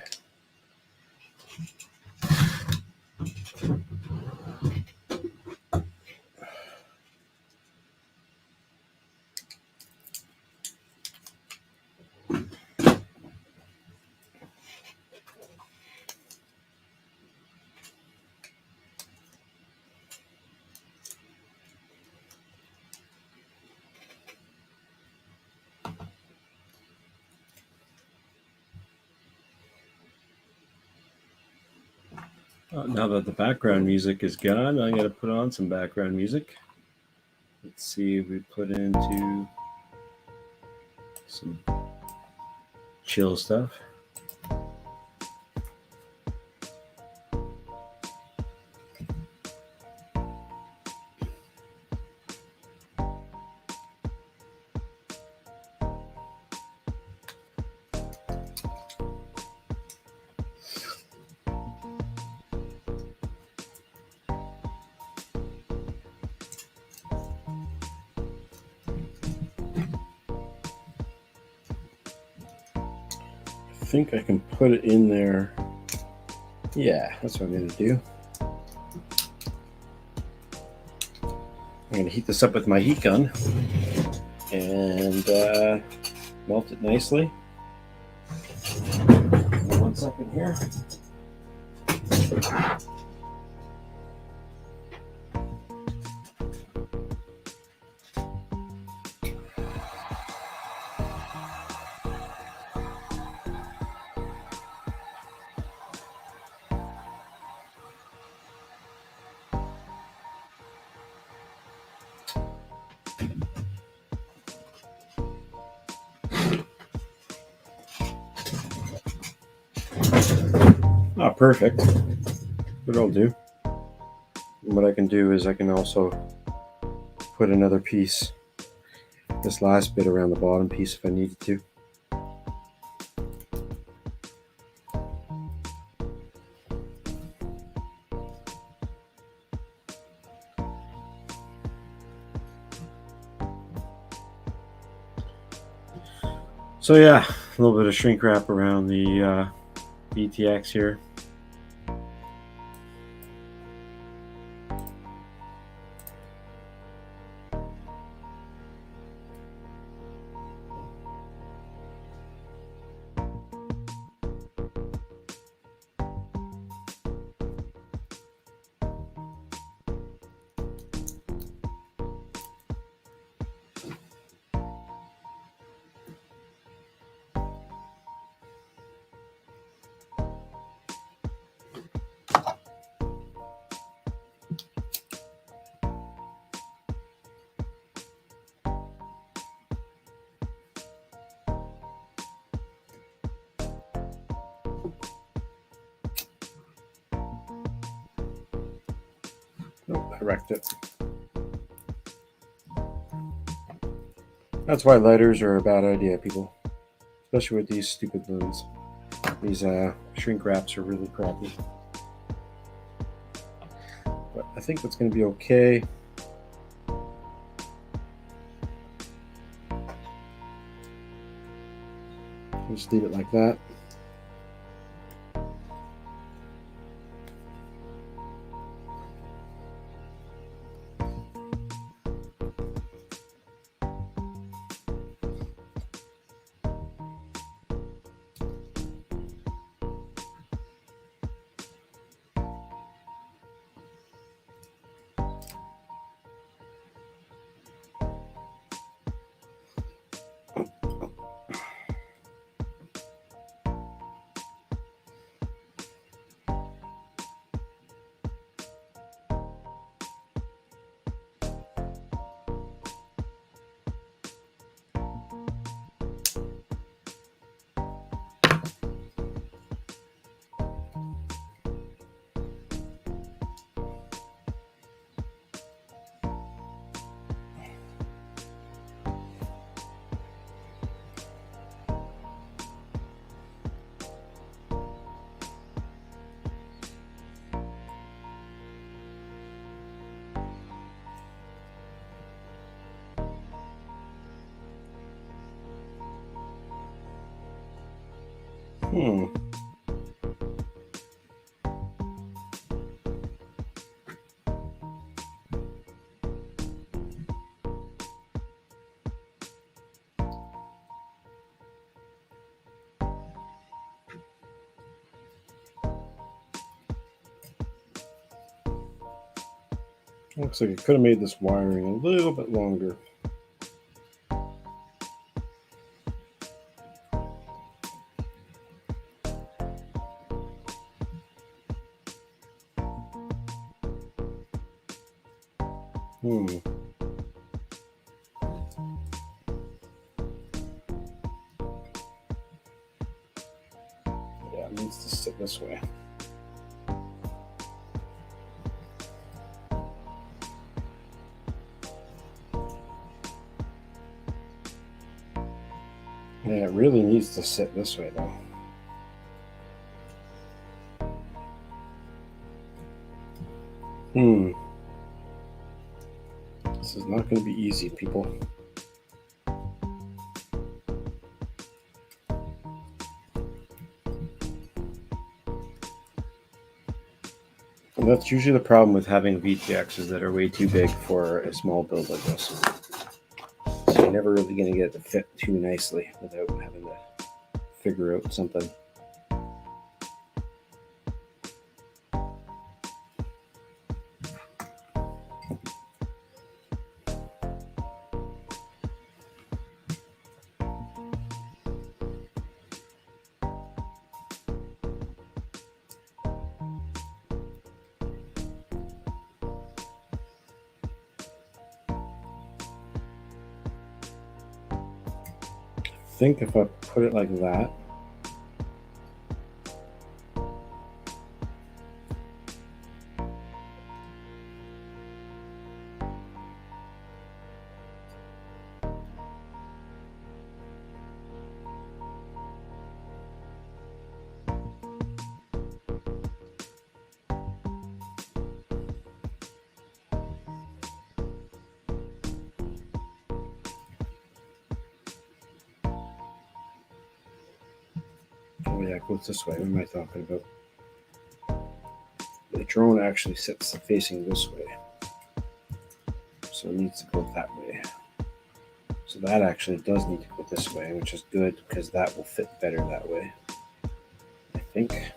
Now that the background music is gone, I got to put on some background music. Let's see if we put into some chill stuff. I think I can put it in there. Yeah, that's what I'm going to do. I'm going to heat this up with my heat gun and melt it nicely. 1 second here. Oh, perfect. What I'll do, what I can do is I can also put another piece, this last bit around the bottom piece if I needed to. So yeah, a little bit of shrink wrap around the BTX here. Nope, I wrecked it. That's why lighters are a bad idea, people. Especially with these stupid ones. These shrink wraps are really crappy. But I think that's going to be okay. Just leave it like that. Hmm. Looks like it could have made this wiring a little bit longer. Hmm. Yeah, it needs to sit this way. Yeah, it really needs to sit this way though. This is not going to be easy, people. And that's usually the problem with having VTXs that are way too big for a small build like this. So you're never really going to get it to fit too nicely without having to figure out something. I think if I put it like that, oh yeah, it goes this way. What am I talking about? The drone actually sits facing this way. So it needs to go that way. So that actually does need to go this way, which is good because that will fit better that way, I think.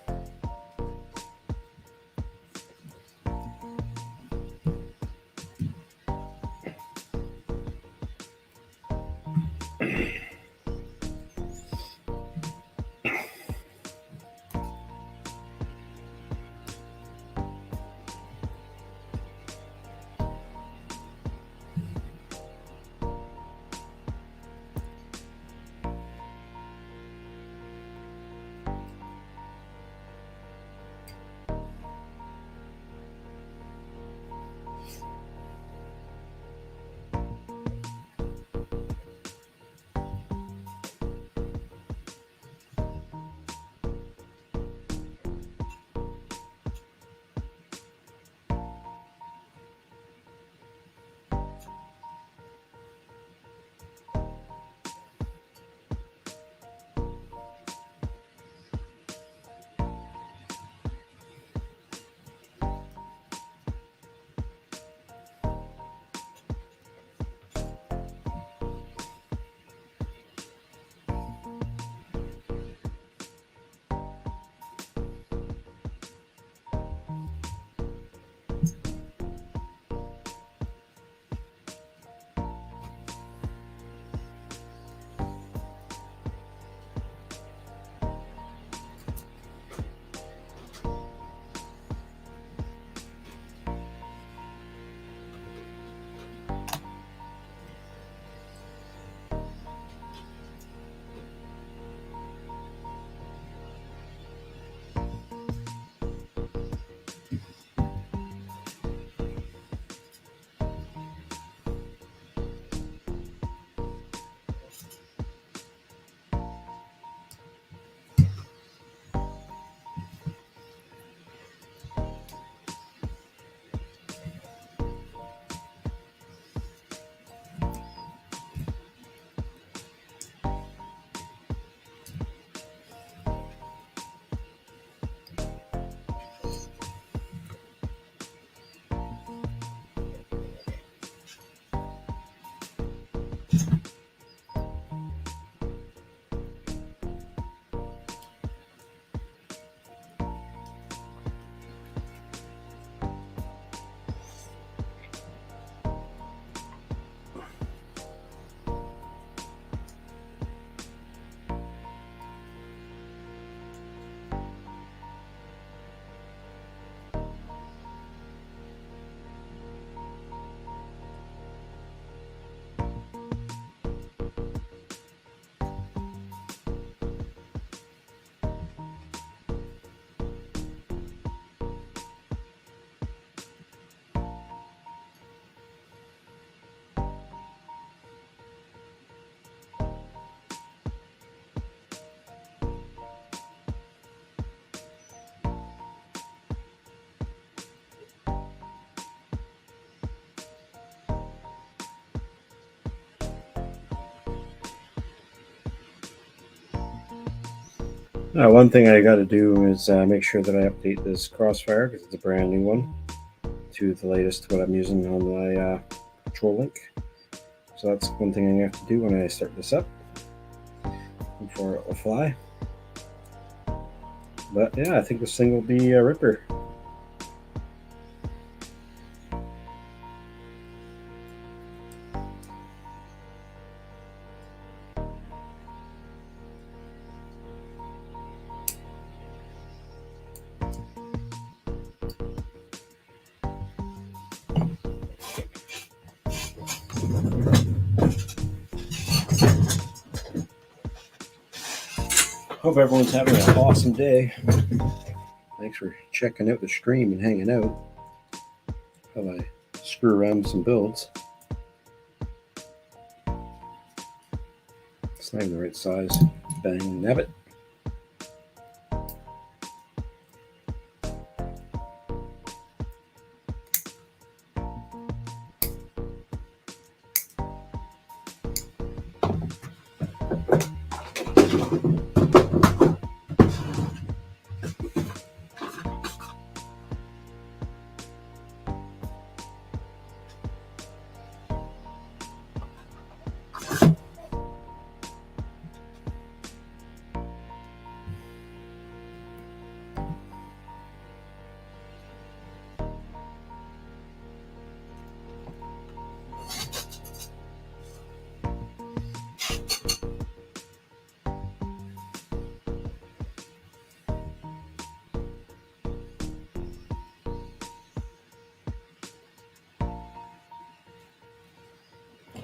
One thing I got to do is make sure that I update this crossfire because it's a brand new one to the latest what I'm using on my control link. So that's one thing I have to do when I start this up before it will fly. But yeah, I think this thing will be a ripper. Hope everyone's having an awesome day. Thanks for checking out the stream and hanging out while I screw around with some builds. It's not even the right size. Bang, nabbit.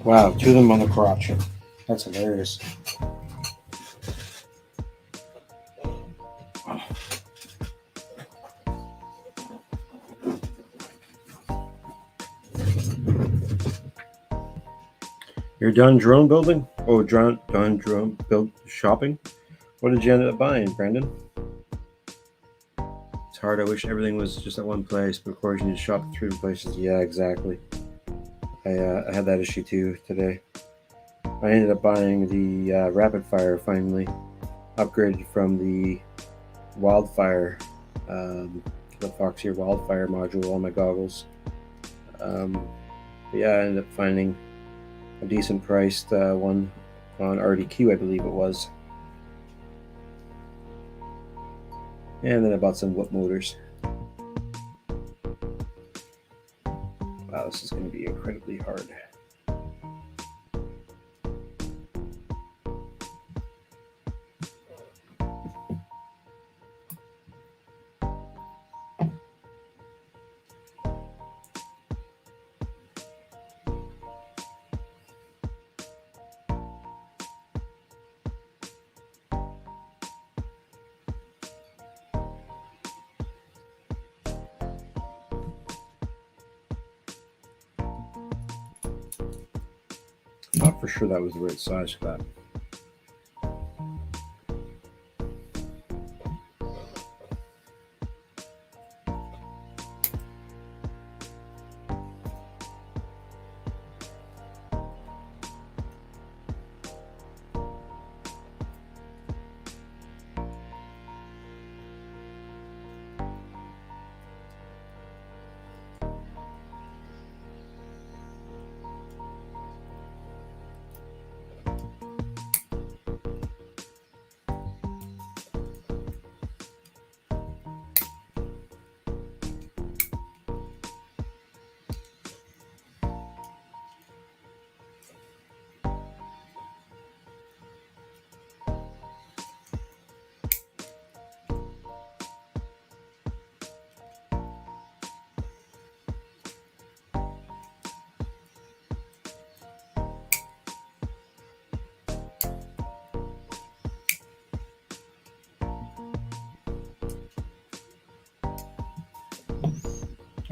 Wow, two of them on the crotch. That's hilarious. You're done drone building? Oh, done drone build shopping? What did you end up buying, Brandon? It's hard. I wish everything was just at one place, but of course you need to shop at 3 different places. Yeah, exactly. I had that issue too today. I ended up buying the rapid fire finally, upgraded from the wildfire, the Foxier wildfire module on my goggles. But yeah, I ended up finding a decent priced one on RDQ, I believe it was. And then I bought some whip motors. Wow, this is going to be incredibly hard. Not for sure that was the right size for that.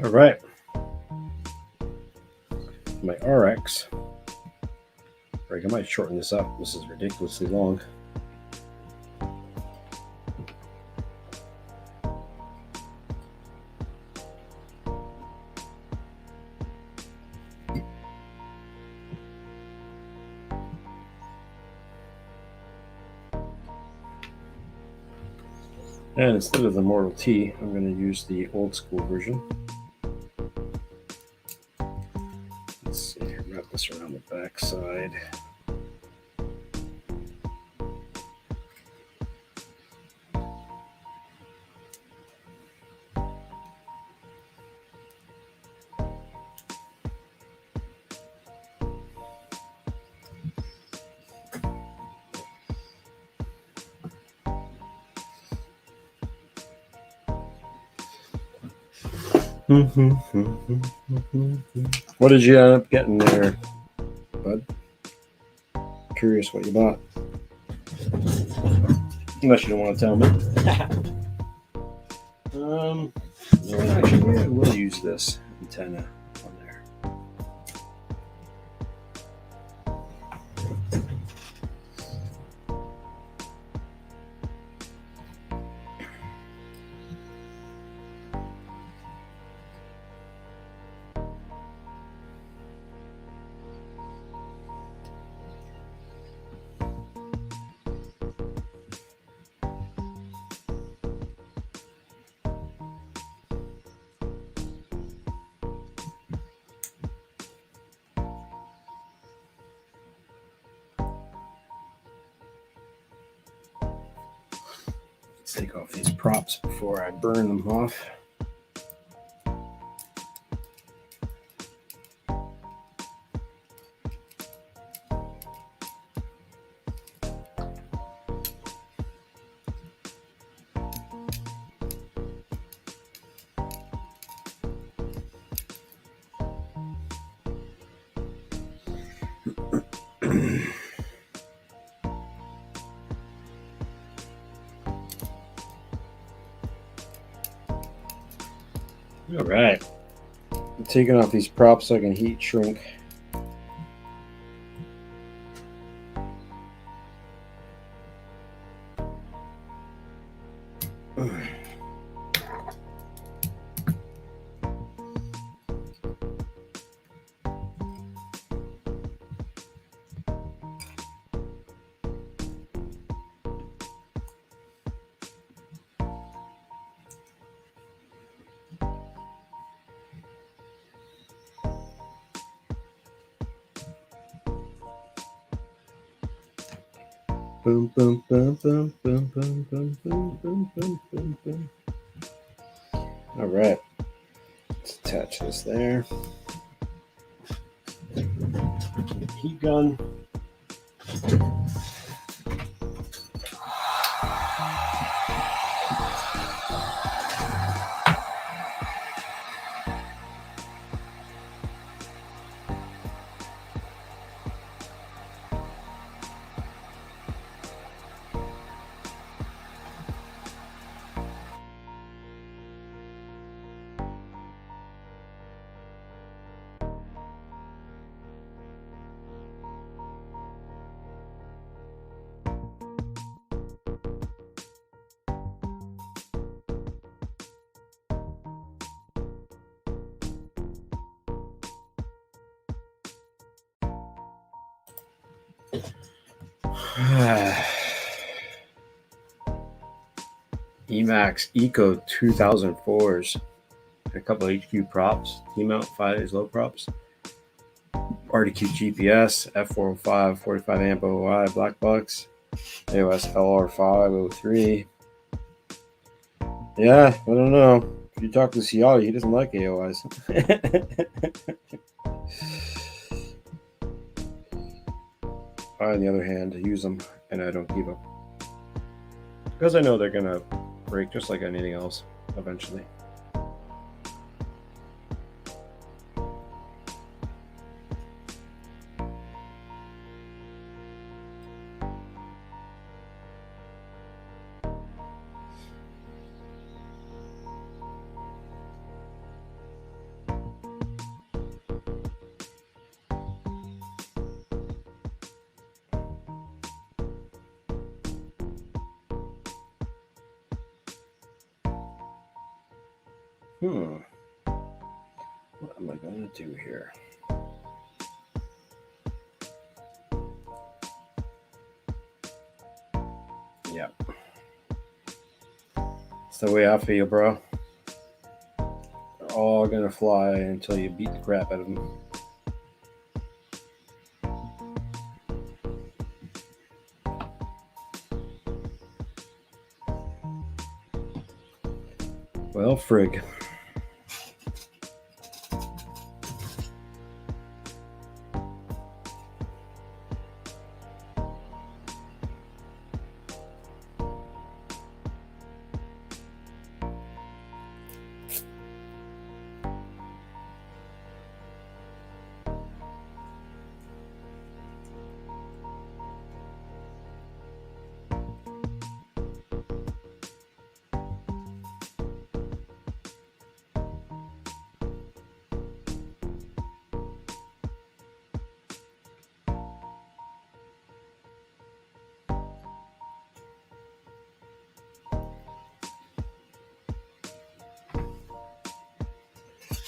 All right. My RX. Right, I might shorten this up. This is ridiculously long. And instead of the Model T, I'm going to use the old school version. Let's see here, wrap this around the back side. What did you end up getting there, bud? Curious what you bought. Unless you don't want to tell me. Actually, I will use this antenna on there. Let's take off these props before I burn them off. All right. I'm taking off these props so I can heat shrink. Boom, boom, boom, boom, boom, boom, boom, boom, boom, boom, boom, boom. All right. Let's attach this there. Heat gun. Emax Eco 2004s. A couple of HQ props. T-mount 5 low props. RDQ GPS, F405, 45 amp OI, black box. AOS LR503. Yeah, I don't know. If you talk to Ciali, he doesn't like AOIs. I, on the other hand, use them and I don't keep them. Because I know they're going to break just like anything else eventually. What am I going to do here? Yep. It's the way I feel, bro. They're all gonna fly until you beat the crap out of them. Well, frig.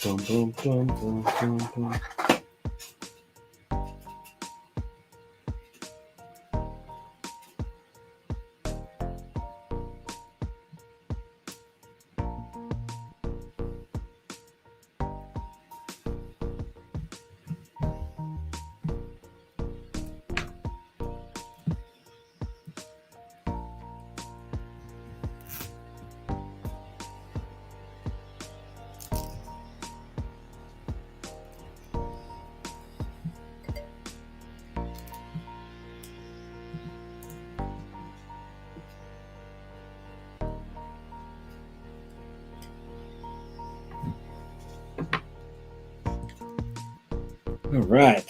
Boom, boom, boom, boom, boom, boom. All right.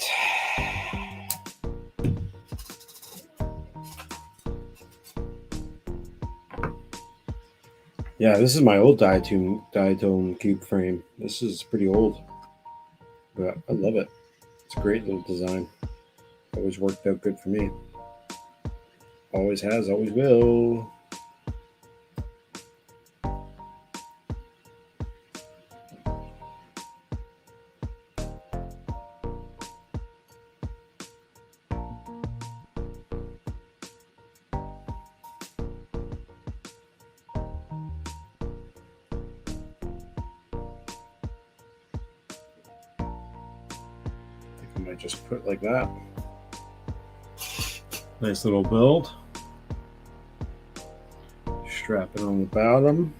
Yeah, this is my old diatone cube frame. This is pretty old, but I love it. It's a great little design. Always worked out good for me. Always has, always will. I might just put it like that. Nice little build. Strap it on the bottom.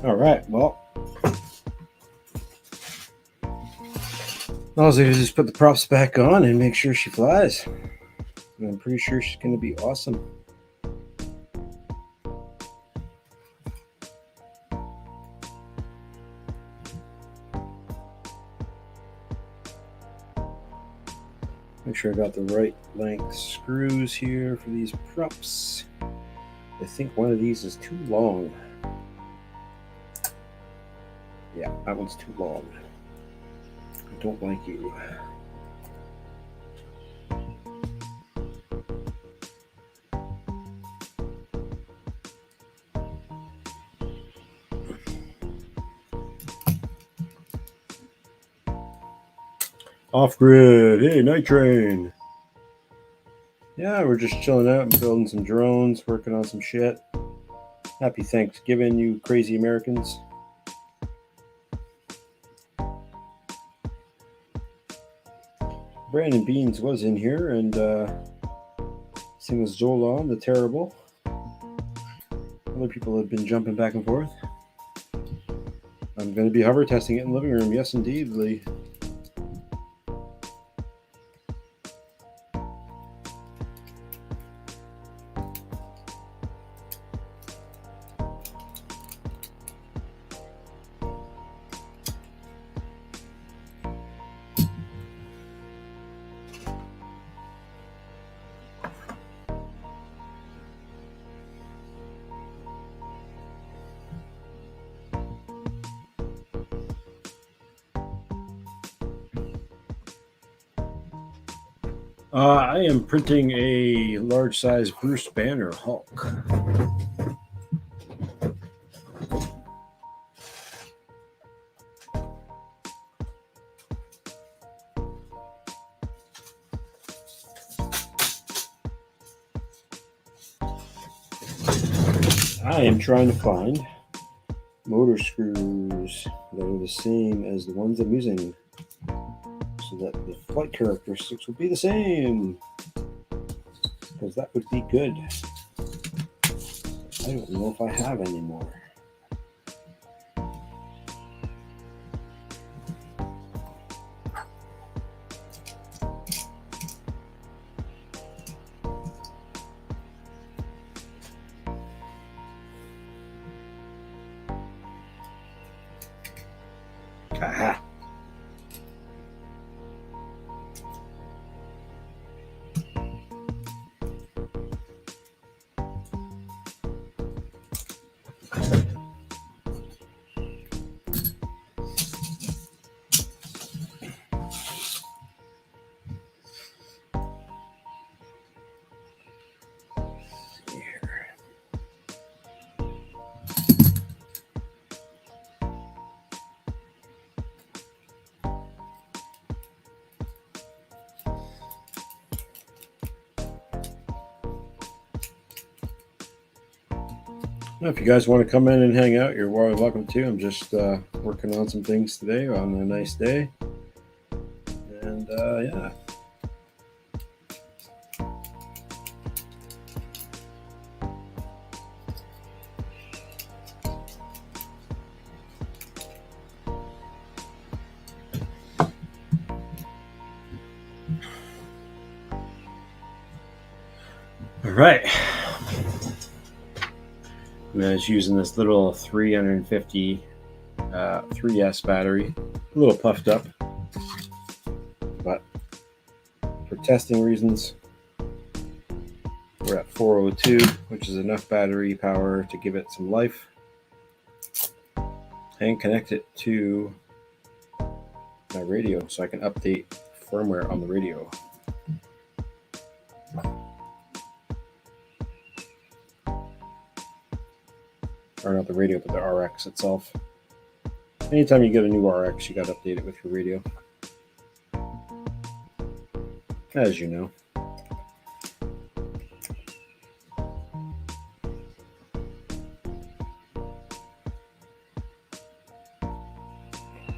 All right, well, all I do is just put the props back on and make sure she flies. And I'm pretty sure she's going to be awesome. Make sure I got the right length screws here for these props. I think one of these is too long. Yeah, that one's too long. I don't like you. Off grid. Hey, night train. Yeah, we're just chilling out and building some drones, working on some shit. Happy Thanksgiving, you crazy Americans. Brandon Beans was in here, and same as Zolan, the Terrible. Other people have been jumping back and forth. I'm going to be hover testing it in the living room. Yes, indeed, Lee. I am printing a large size Bruce Banner Hulk. I am trying to find motor screws that are the same as the ones I'm using so that the flight characteristics will be the same, because that would be good. I don't know if I have any more. Aha. If you guys want to come in and hang out, you're more welcome to. I'm just working on some things today on a nice day. And yeah. All right. I was using this little 350 3S battery, a little puffed up, but for testing reasons, we're at 402, which is enough battery power to give it some life, and connect it to my radio so I can update firmware on the radio. Or not the radio, but the RX itself. Anytime you get a new RX, you got to update it with your radio. As you know.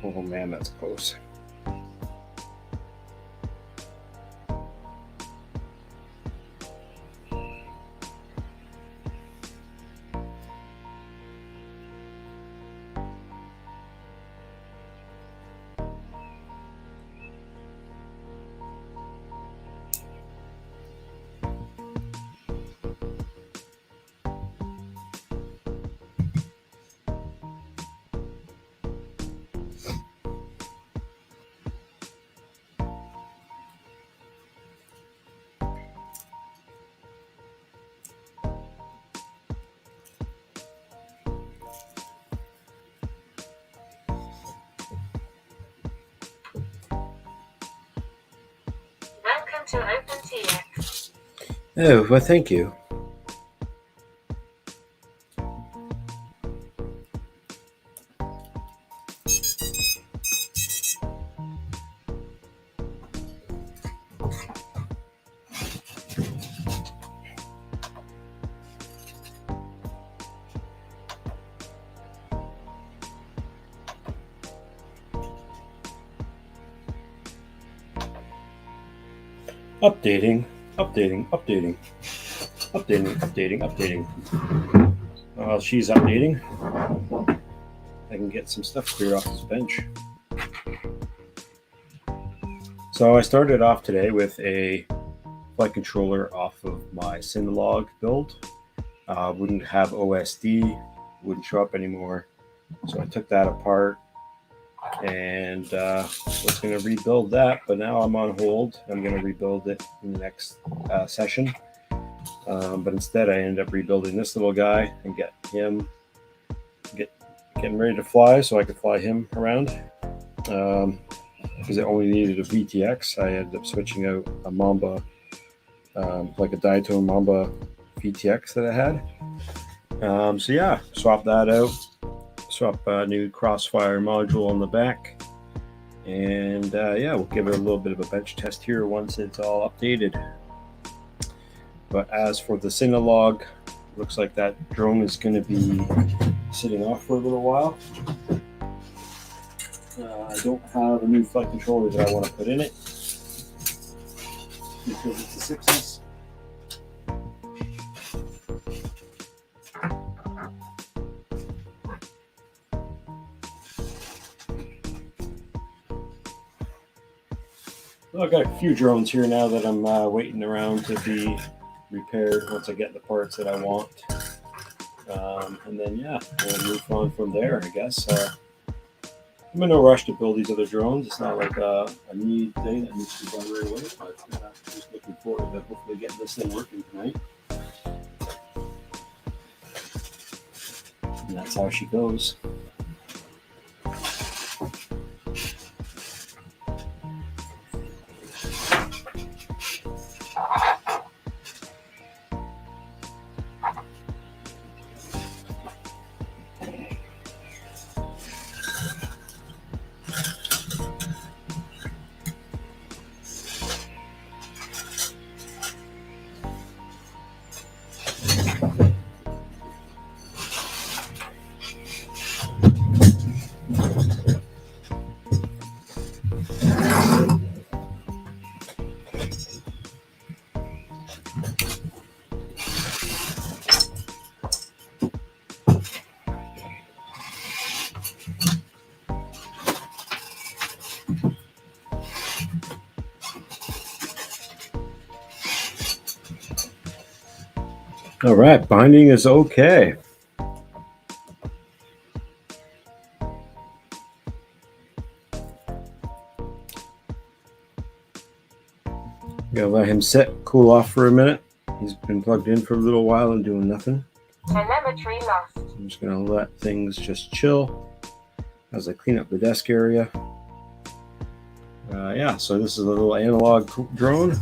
Oh man, that's close. to OpenTX. Oh, well, thank you. Updating, updating, updating, updating, updating, updating. While she's updating, I can get some stuff clear off this bench. So I started off today with a flight controller off of my Synolog build. Wouldn't have OSD, wouldn't show up anymore. So I took that apart and was going to rebuild that, but now I'm on hold. I'm going to rebuild it in the next session. But instead, I ended up rebuilding this little guy and getting ready to fly so I could fly him around. Because it only needed a VTX, I ended up switching out a Mamba, like a Diatone Mamba VTX that I had. So yeah, swap that out. Swap a new Crossfire module on the back, and yeah, we'll give it a little bit of a bench test here once it's all updated. But as for the Synolog, looks like that drone is going to be sitting off for a little while. I don't have a new flight controller that I want to put in it because it's a 6S. Well, I've got a few drones here now that I'm waiting around to be repaired once I get the parts that I want. And then, yeah, we'll move on from there, I guess. I'm in no rush to build these other drones. It's not like a need thing that needs to be done right away, but just looking forward to hopefully getting this thing working tonight. And that's how she goes. All right, binding is okay. Gonna let him sit, cool off for a minute. He's been plugged in for a little while and doing nothing. Telemetry lost. I'm just gonna let things just chill as I clean up the desk area. Yeah, so this is a little analog drone.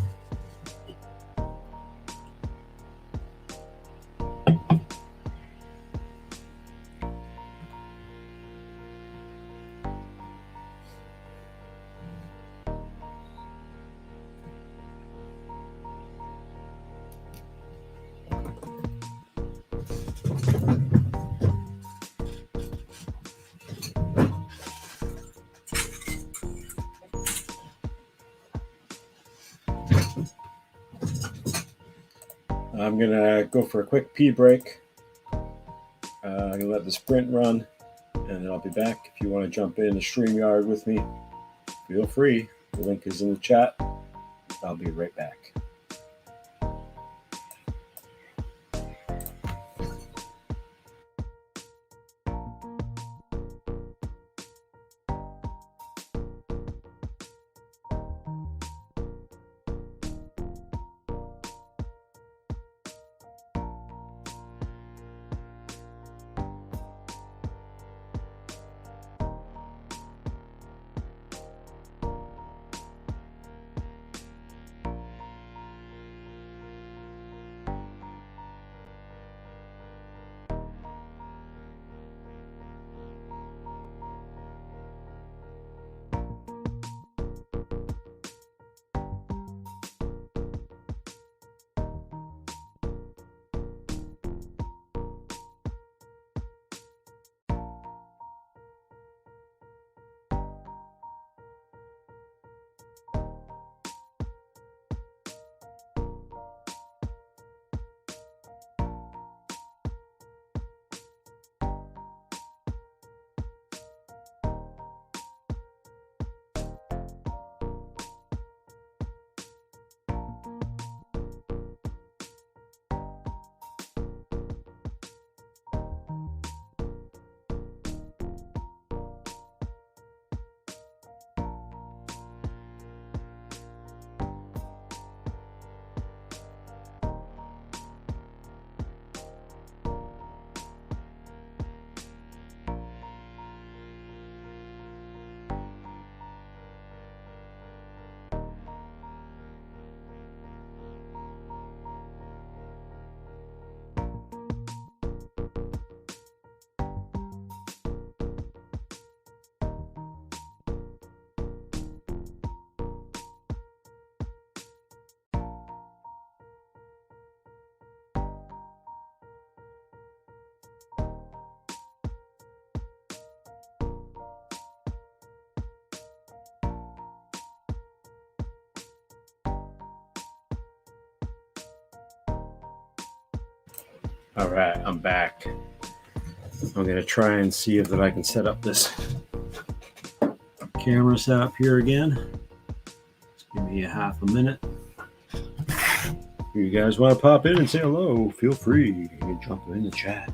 I'm gonna go for a quick pee break. I'm gonna let the sprint run, and then I'll be back. If you want to jump in the StreamYard with me, feel free. The link is in the chat. I'll be right back. All right, I'm back. I'm gonna try and see if I can set up this camera setup here again. Just give me a half a minute. If you guys want to pop in and say hello, feel free. You can jump in the chat.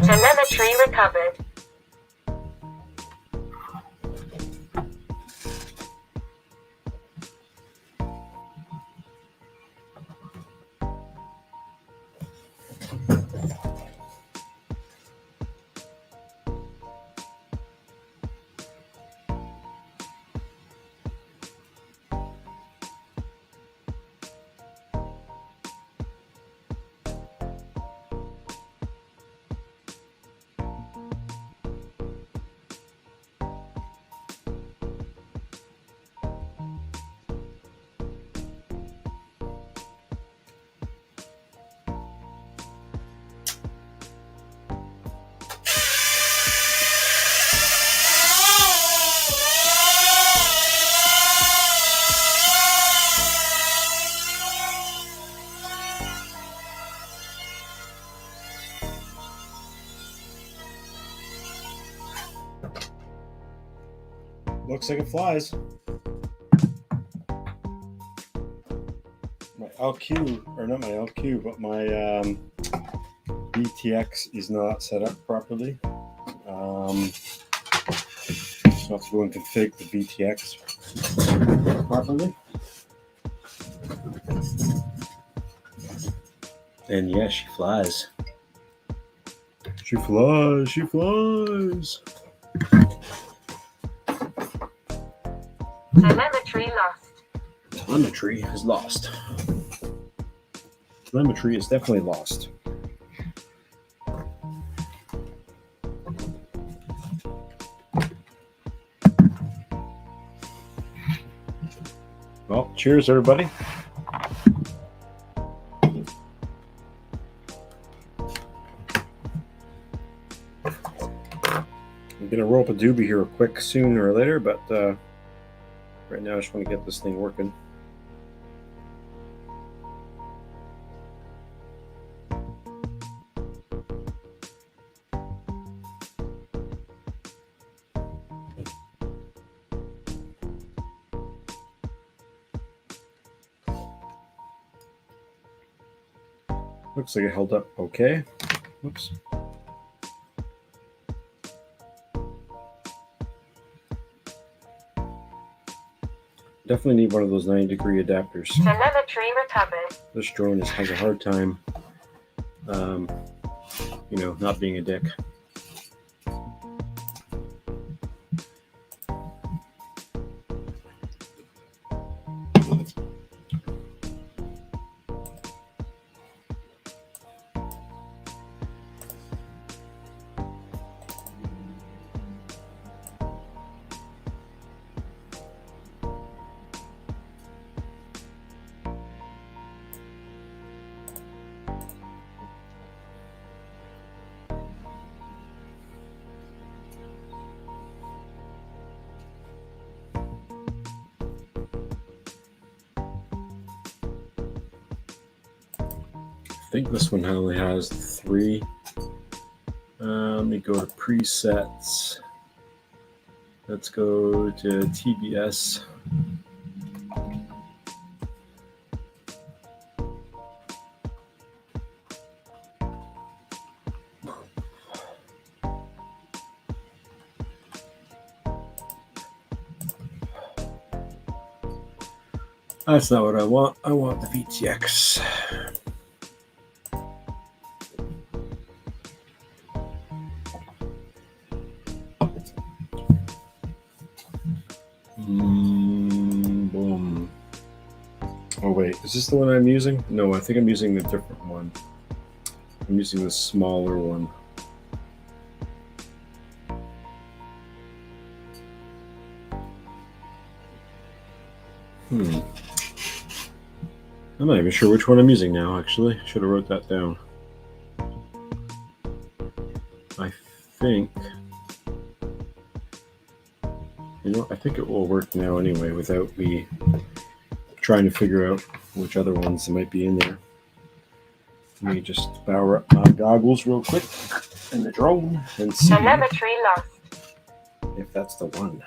Telemetry recovered. Looks like it flies. My LQ, or not my LQ, but my BTX is not set up properly. So I have to go and configure the BTX properly. And yeah, she flies. She flies, she flies. Telemetry lost. Telemetry is lost. Telemetry is definitely lost. Well, cheers, everybody. I'm going to roll up a doobie here quick sooner or later, but right now I just want to get this thing working. Looks like it held up okay. Oops. Definitely need one of those 90-degree adapters. Telemetry recovered. This drone has a hard time, not being a dick. think this one only has 3. Let me go to presets. Let's go to TBS. That's not what I want. I want the VTX. Boom. Oh wait, is this the one I'm using? No, I think I'm using the different one. I'm using the smaller one. I'm not even sure which one I'm using now, actually. Should have wrote that down. I think... I think it will work now anyway without me trying to figure out which other ones might be in there. Let me just power up my goggles real quick and the drone and see Telemetry lost. if that's the one.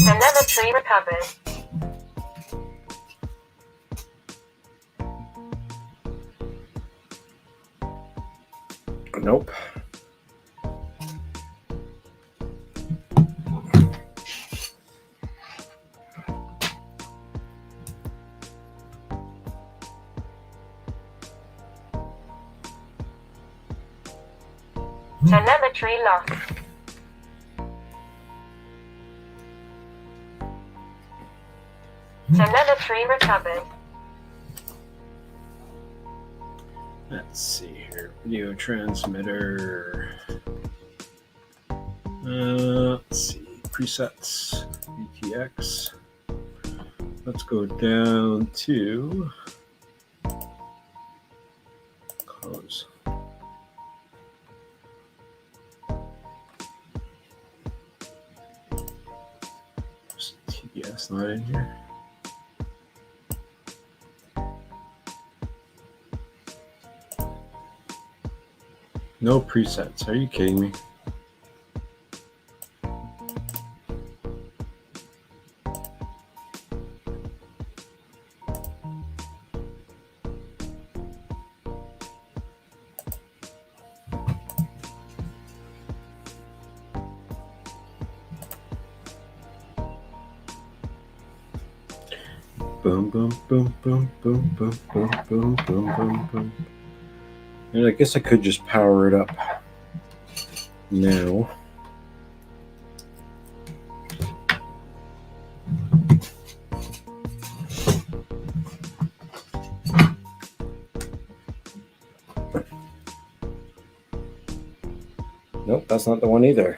Telemetry recovered. Nope. Telemetry lost. Telemetry recovered. Let's see here. Video transmitter. Let's see. Presets. VTX. Let's go down to close. Is TBS not in here? No presets. Are you kidding me? Boom, boom, boom, boom, boom, boom, boom, boom, boom, boom, boom. And I guess I could just power it up now. Nope, that's not the one either.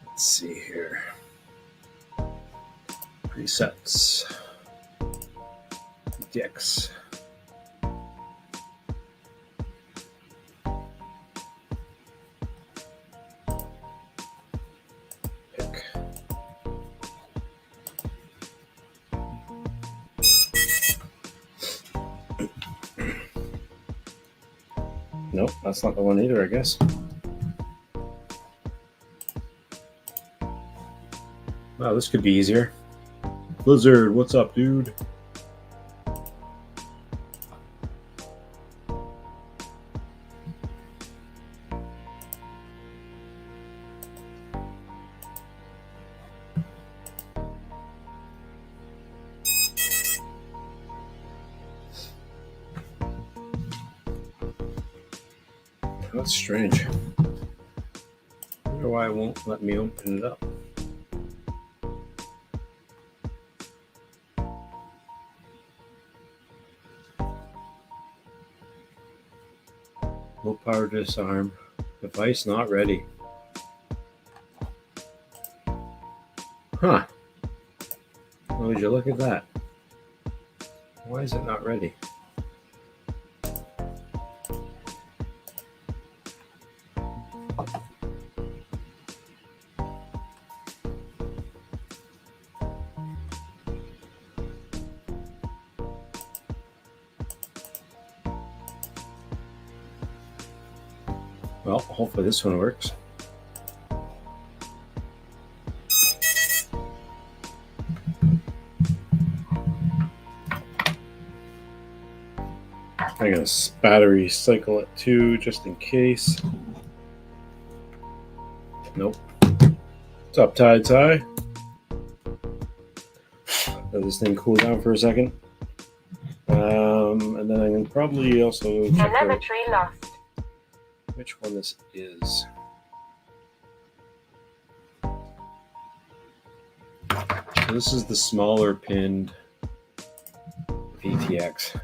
Let's see here. Presets. VTX. Pick. Nope, that's not the one either, I guess. Wow, this could be easier. Blizzard, what's up, dude? That's strange. I wonder why it won't let me open it up. Low power disarm. Device not ready. Huh. Well, would you look at that? Why is it not ready? Well, hopefully this one works. I'm gonna battery cycle it too, just in case. Nope. What's up, Tide's Eye? Let this thing cool down for a second. And then I can probably also check out Telemetry lost. which one this is. So this is the smaller pinned VTX.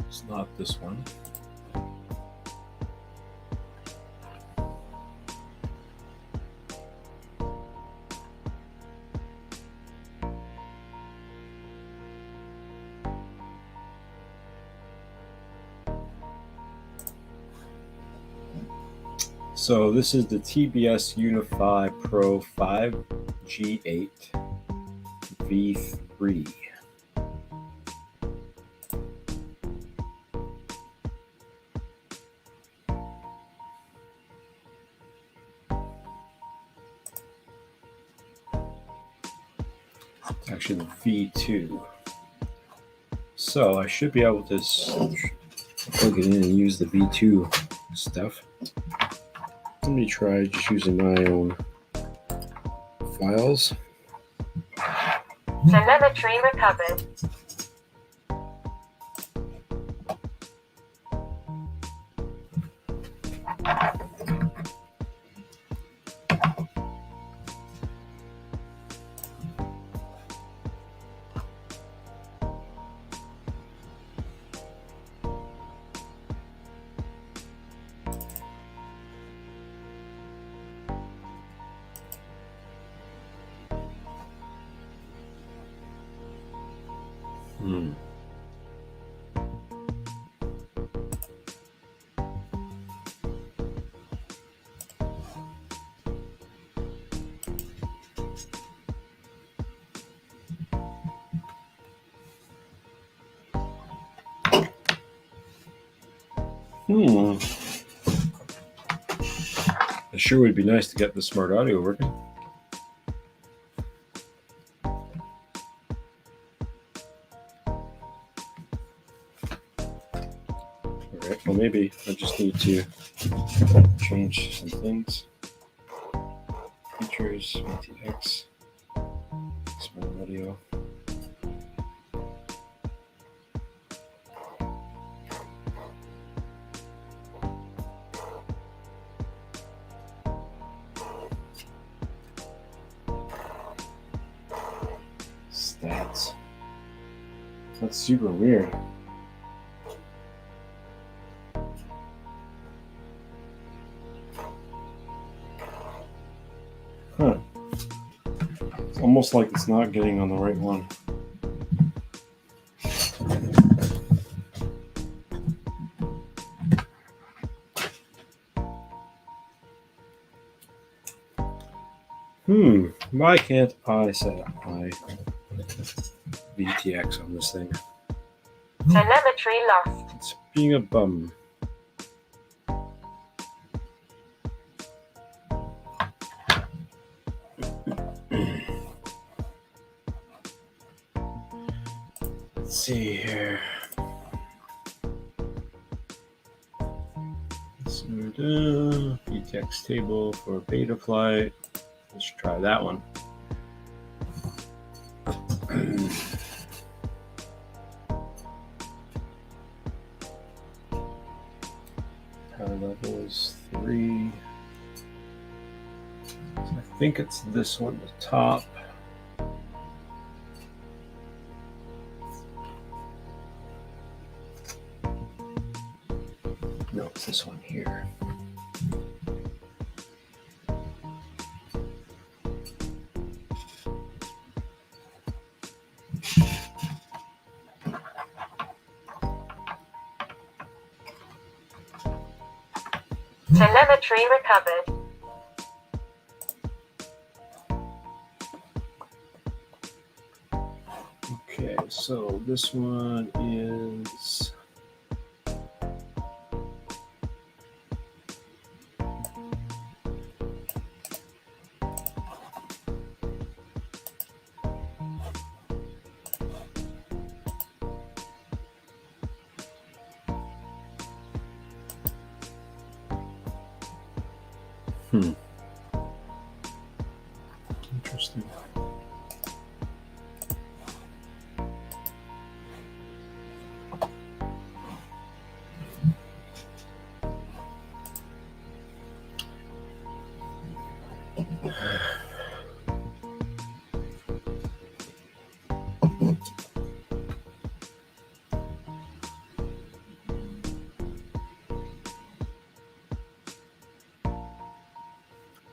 It's not this one. So this is the TBS Unify Pro 5G8 V3. It's actually the V2. So I should be able to plug it in and use the V2 stuff. Let me try just using my own files. Telemetry recovered. It sure would be nice to get the smart audio working. Alright, well maybe I just need to change some things. Features, VTX, smart audio. Stats. That's super weird. Huh. It's almost like it's not getting on the right one. Why can't I set up my VTX on this thing? Telemetry lost. It's being a bum. Let's see here. So VTX table for beta flight. Let's try that one. Power level is 3. So I think it's this one, the top. No, it's this one here. Telemetry recovered. Okay, so this one is interesting.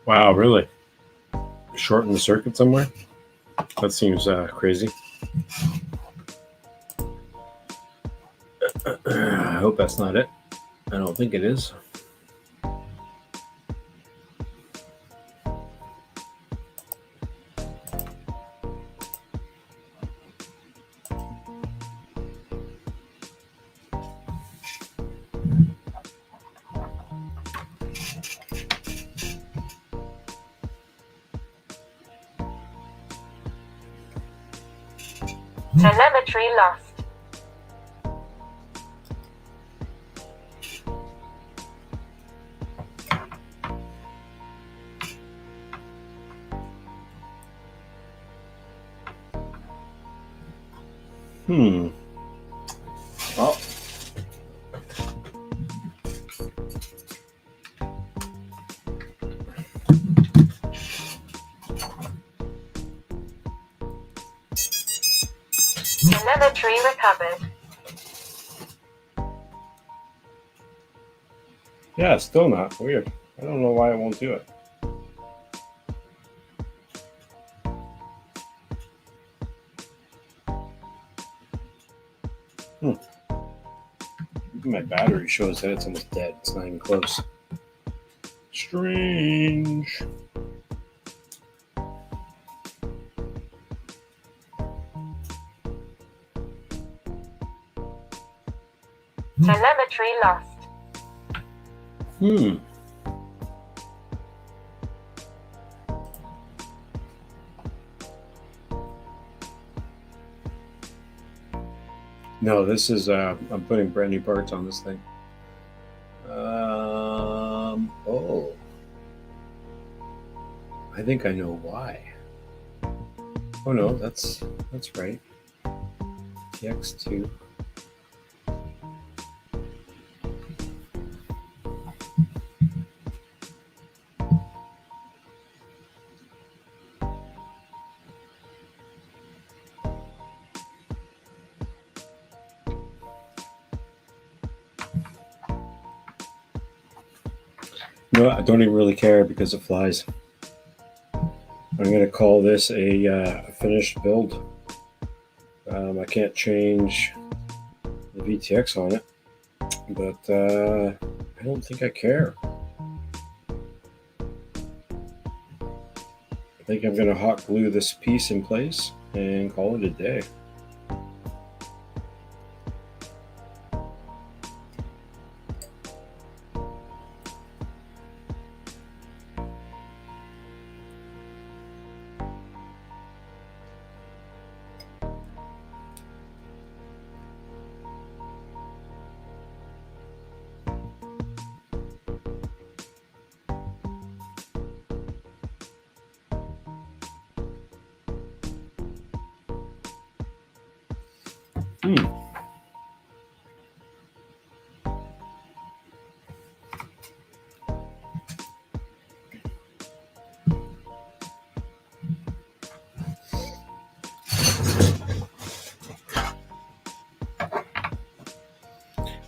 Wow, really? Shorten the circuit somewhere? That seems crazy. I hope that's not it. I don't think it is. Telemetry lost. Well, Telemetry recovered. yeah, still not. Weird. I don't know why it won't do it. My battery shows that it's almost dead. It's not even close. Strange. Telemetry lost. No, this is I'm putting brand new parts on this thing. Oh, I think I know why. Oh no, that's right. TX2. No, I don't even really care because it flies. I'm going to call this a finished build. I can't change the VTX on it, but I don't think I care. I think I'm going to hot glue this piece in place and call it a day.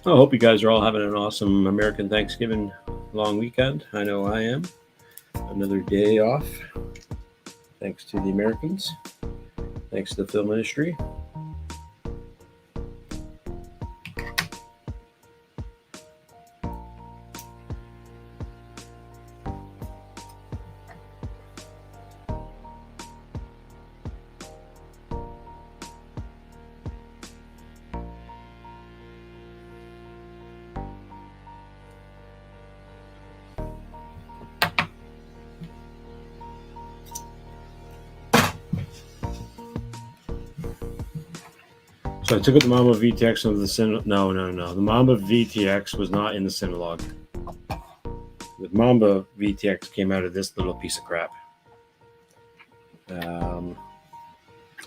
I hope you guys are all having an awesome American Thanksgiving long weekend. I know I am. Another day off. Thanks to the Americans. Thanks to the film industry. So I took out the Mamba VTX of the No. The Mamba VTX was not in the Synologue. The Mamba VTX came out of this little piece of crap. And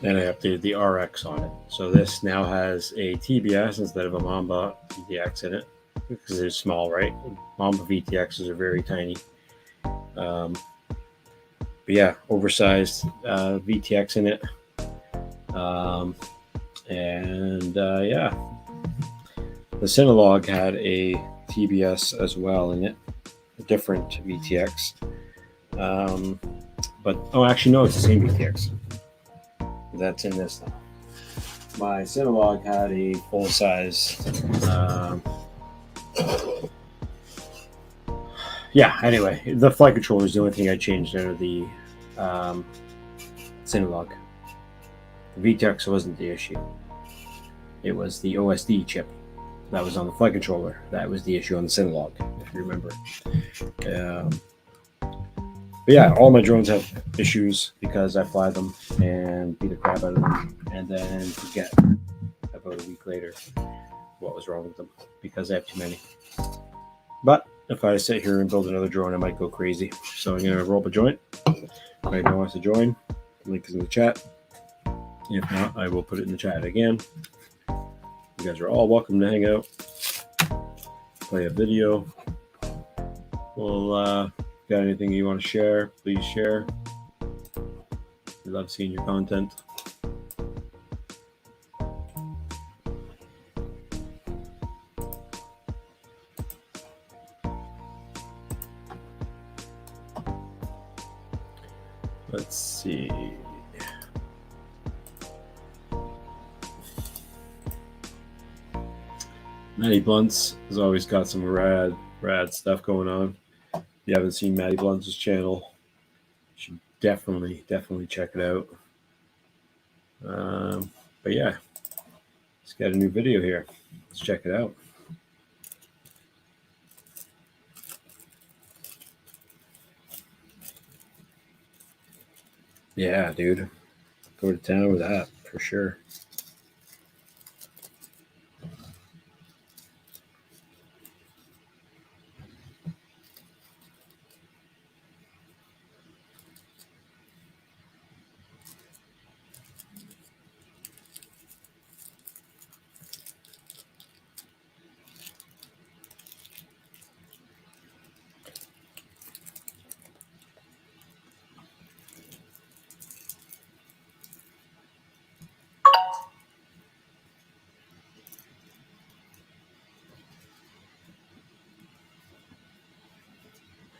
I updated the RX on it. So this now has a TBS instead of a Mamba VTX in it because it's small, right? Mamba VTXs are very tiny. But yeah, oversized VTX in it. Yeah, the Synologue had a TBS as well in it, a different VTX. Actually, no, it's the same VTX. That's in this now. My Synologue had a full size. Anyway, the flight controller is the only thing I changed out of the Synologue. The VTX wasn't the issue. It was the OSD chip that was on the flight controller. That was the issue on the Synologue, if you remember. But yeah, all my drones have issues because I fly them and beat the crap out of them and then forget about a week later what was wrong with them because I have too many. But if I sit here and build another drone, I might go crazy. So I'm going to roll up a joint. If anyone wants to join, the link is in the chat. If not, I will put it in the chat again. You guys are all welcome to hang out, play a video. Well, got anything you want to share, please share. We love seeing your content. Let's see. Matty Blunts has always got some rad stuff going on. If you haven't seen Matty Blunts' channel, you should definitely check it out. But yeah, he's got a new video here. Let's check it out. Yeah, dude. Go to town with that for sure.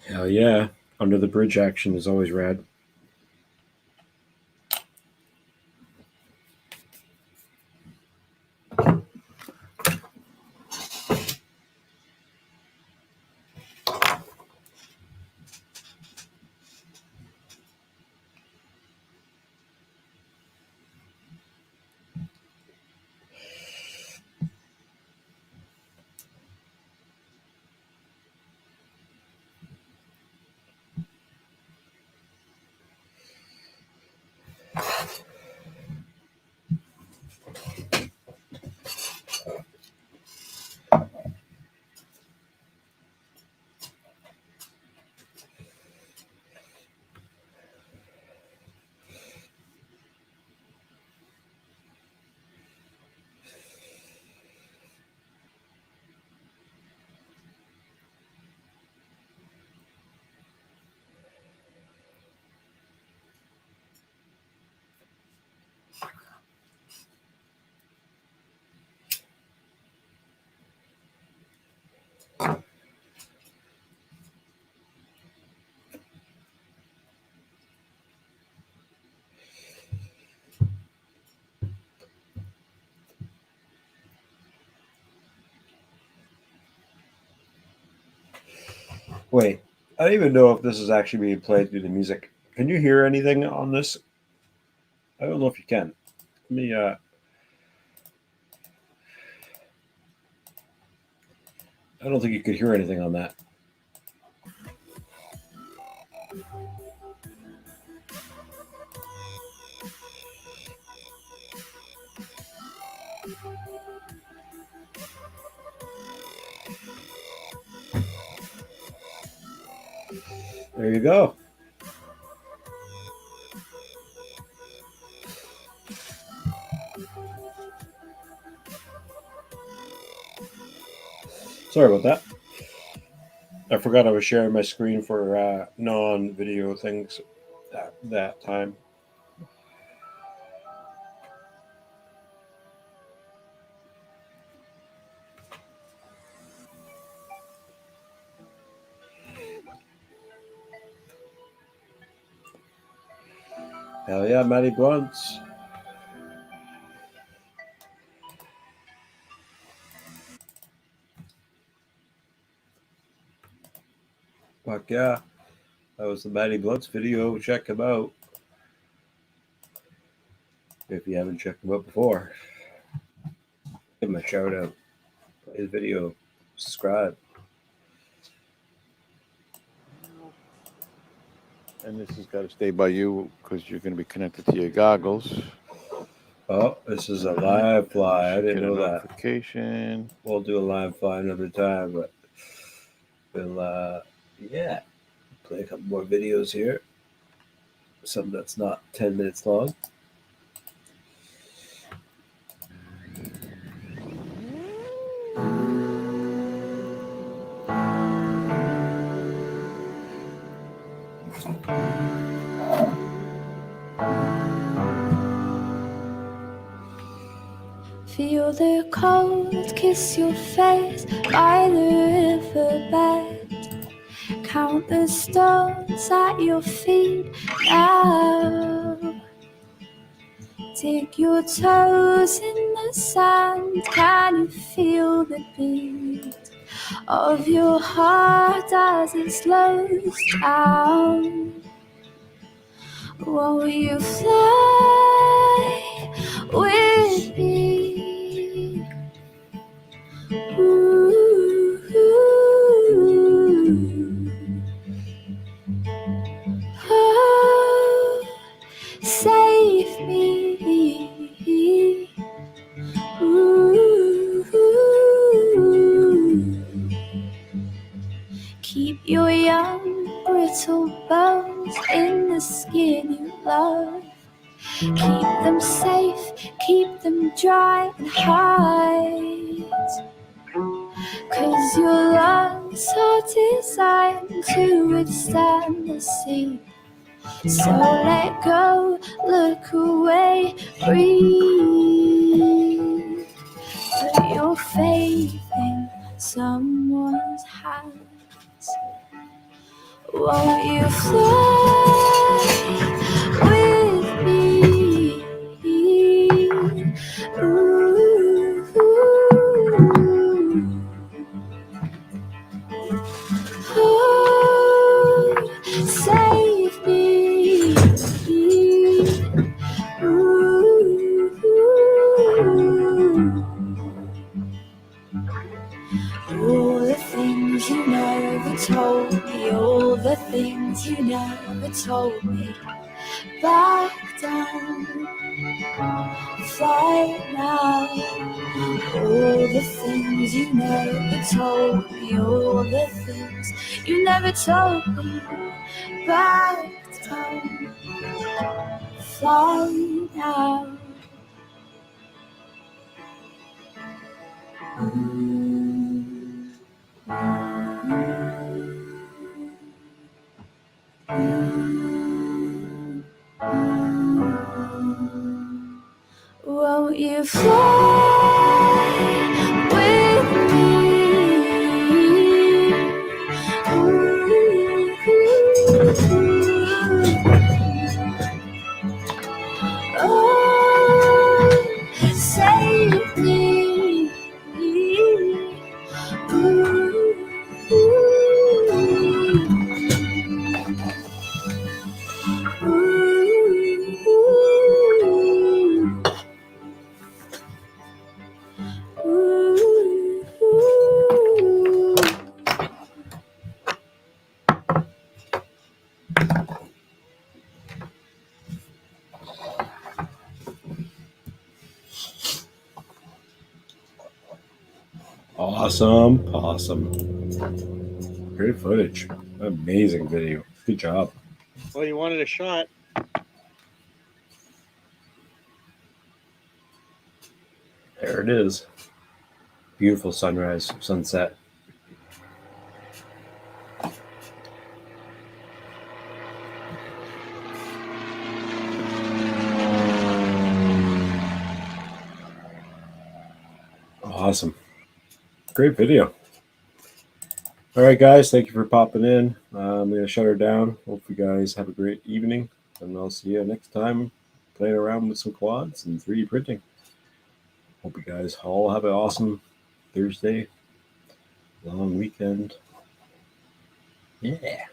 Hell yeah. Under the bridge action is always rad. Wait, I don't even know if this is actually being played through the music. Can you hear anything on this? I don't know if you can. Let me, I don't think you could hear anything on that. There you go. Sorry about that. I forgot I was sharing my screen for non-video things at that time. Hell yeah, Matty Blunts. Fuck yeah. That was the Matty Blunts video. Check him out. If you haven't checked him out before, give him a shout out. Play his video. Subscribe. And this has got to stay by you because you're going to be connected to your goggles. Oh, this is a live fly. I didn't know that. Notification. We'll do a live fly another time, but we'll yeah, play a couple more videos here. Something that's not 10 minutes long. Feel the cold kiss your face by the riverbed. Count the stones at your feet now. Dig your toes in the sand. Can you feel the beat of your heart as it slows down? Won't you fly with me? Ooh, oh, save me. Ooh, keep your young brittle bones in the skin you love. Keep them safe, keep them dry and hide. 'Cause your lungs are designed to withstand the sea. So let go, look away, breathe. Put your faith in someone's hands. Won't you fly with me? Ooh, oh, save me. Ooh, all the things you never told me, all the things you never told me. Back down, fly now. All the things you never told me, all the things you never told me. Back down, fly now. Won't you fly with me? Oh, save me. Awesome. Great footage. Amazing video. Good job. Well, you wanted a shot. There it is. Beautiful sunrise, sunset. Awesome. Great video. All right, guys. Thank you for popping in. I'm going to shut her down. Hope you guys have a great evening. And I'll see you next time playing around with some quads and 3D printing. Hope you guys all have an awesome Thursday, long weekend. Yeah.